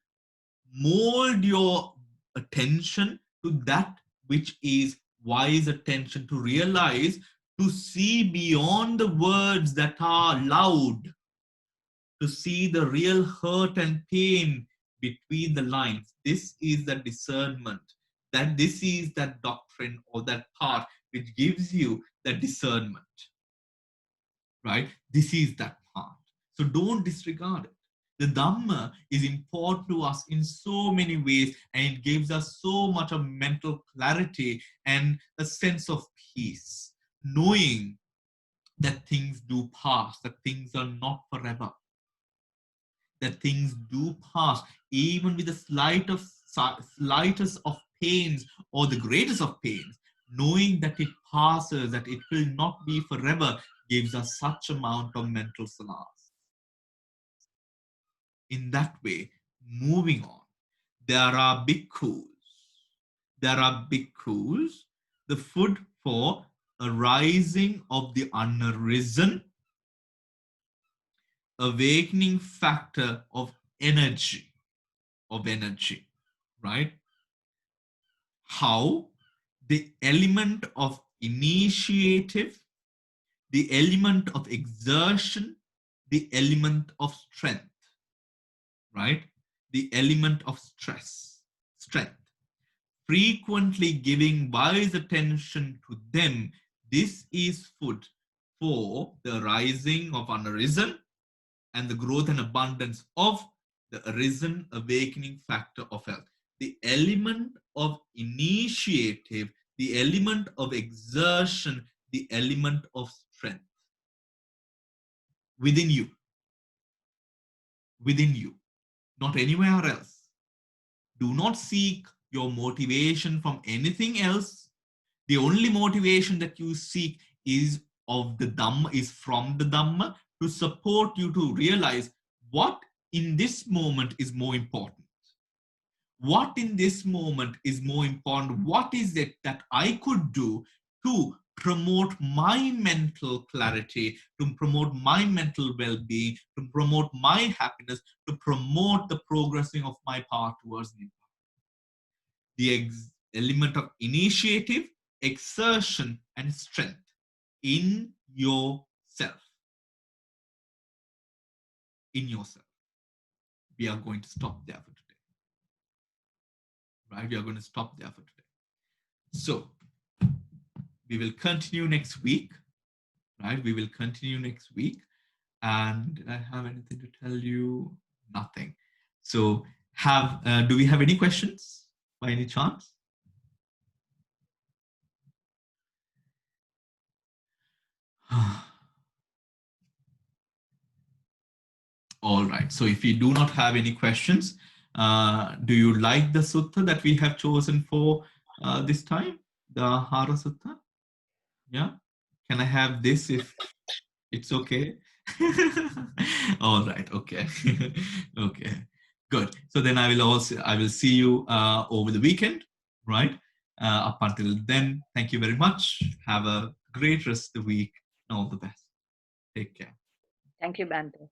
mold your attention to that which is wise attention, to realize, to see beyond the words that are loud, to see the real hurt and pain between the lines. This is the discernment. That this is that doctrine or that part which gives you the discernment, right? This is that part. So don't disregard it. The Dhamma is important to us in so many ways, and it gives us so much of mental clarity and a sense of peace, knowing that things do pass, that things are not forever, that things do pass, even with the slightest of pains or the greatest of pains, knowing that it passes, that it will not be forever, gives us such amount of mental solace. In that way, moving on, there are bhikkhus. There are bhikkhus, the food for a rising of the unarisen, awakening factor of energy, right? How the element of initiative, the element of exertion, the element of strength, right? The element of strength. Frequently giving wise attention to them, this is food for the rising of unarisen and the growth and abundance of the arisen awakening factor of health. The element of initiative, the element of exertion, the element of strength within you, not anywhere else. Do not seek your motivation from anything else. The only motivation that you seek is of the Dhamma, is from the Dhamma, to support you to realize what in this moment is more important. What in this moment is more important? What is it that I could do to promote my mental clarity, to promote my mental well-being, to promote my happiness, to promote the progressing of my path towards Nibbana? The element of initiative, exertion, and strength in yourself. In yourself. We are going to stop there for today. Right? We are going to stop there for today. So, we will continue next week. Right? We will continue next week. And did I have anything to tell you? Nothing. So, do we have any questions by any chance? All right. So if you do not have any questions, do you like the sutta that we have chosen for this time? The Āhāra Sutta? Yeah. Can I have this if it's okay? All right. Okay. Okay. Good. So then I will see you over the weekend, right? Up until then, thank you very much. Have a great rest of the week and all the best. Take care. Thank you, Bante.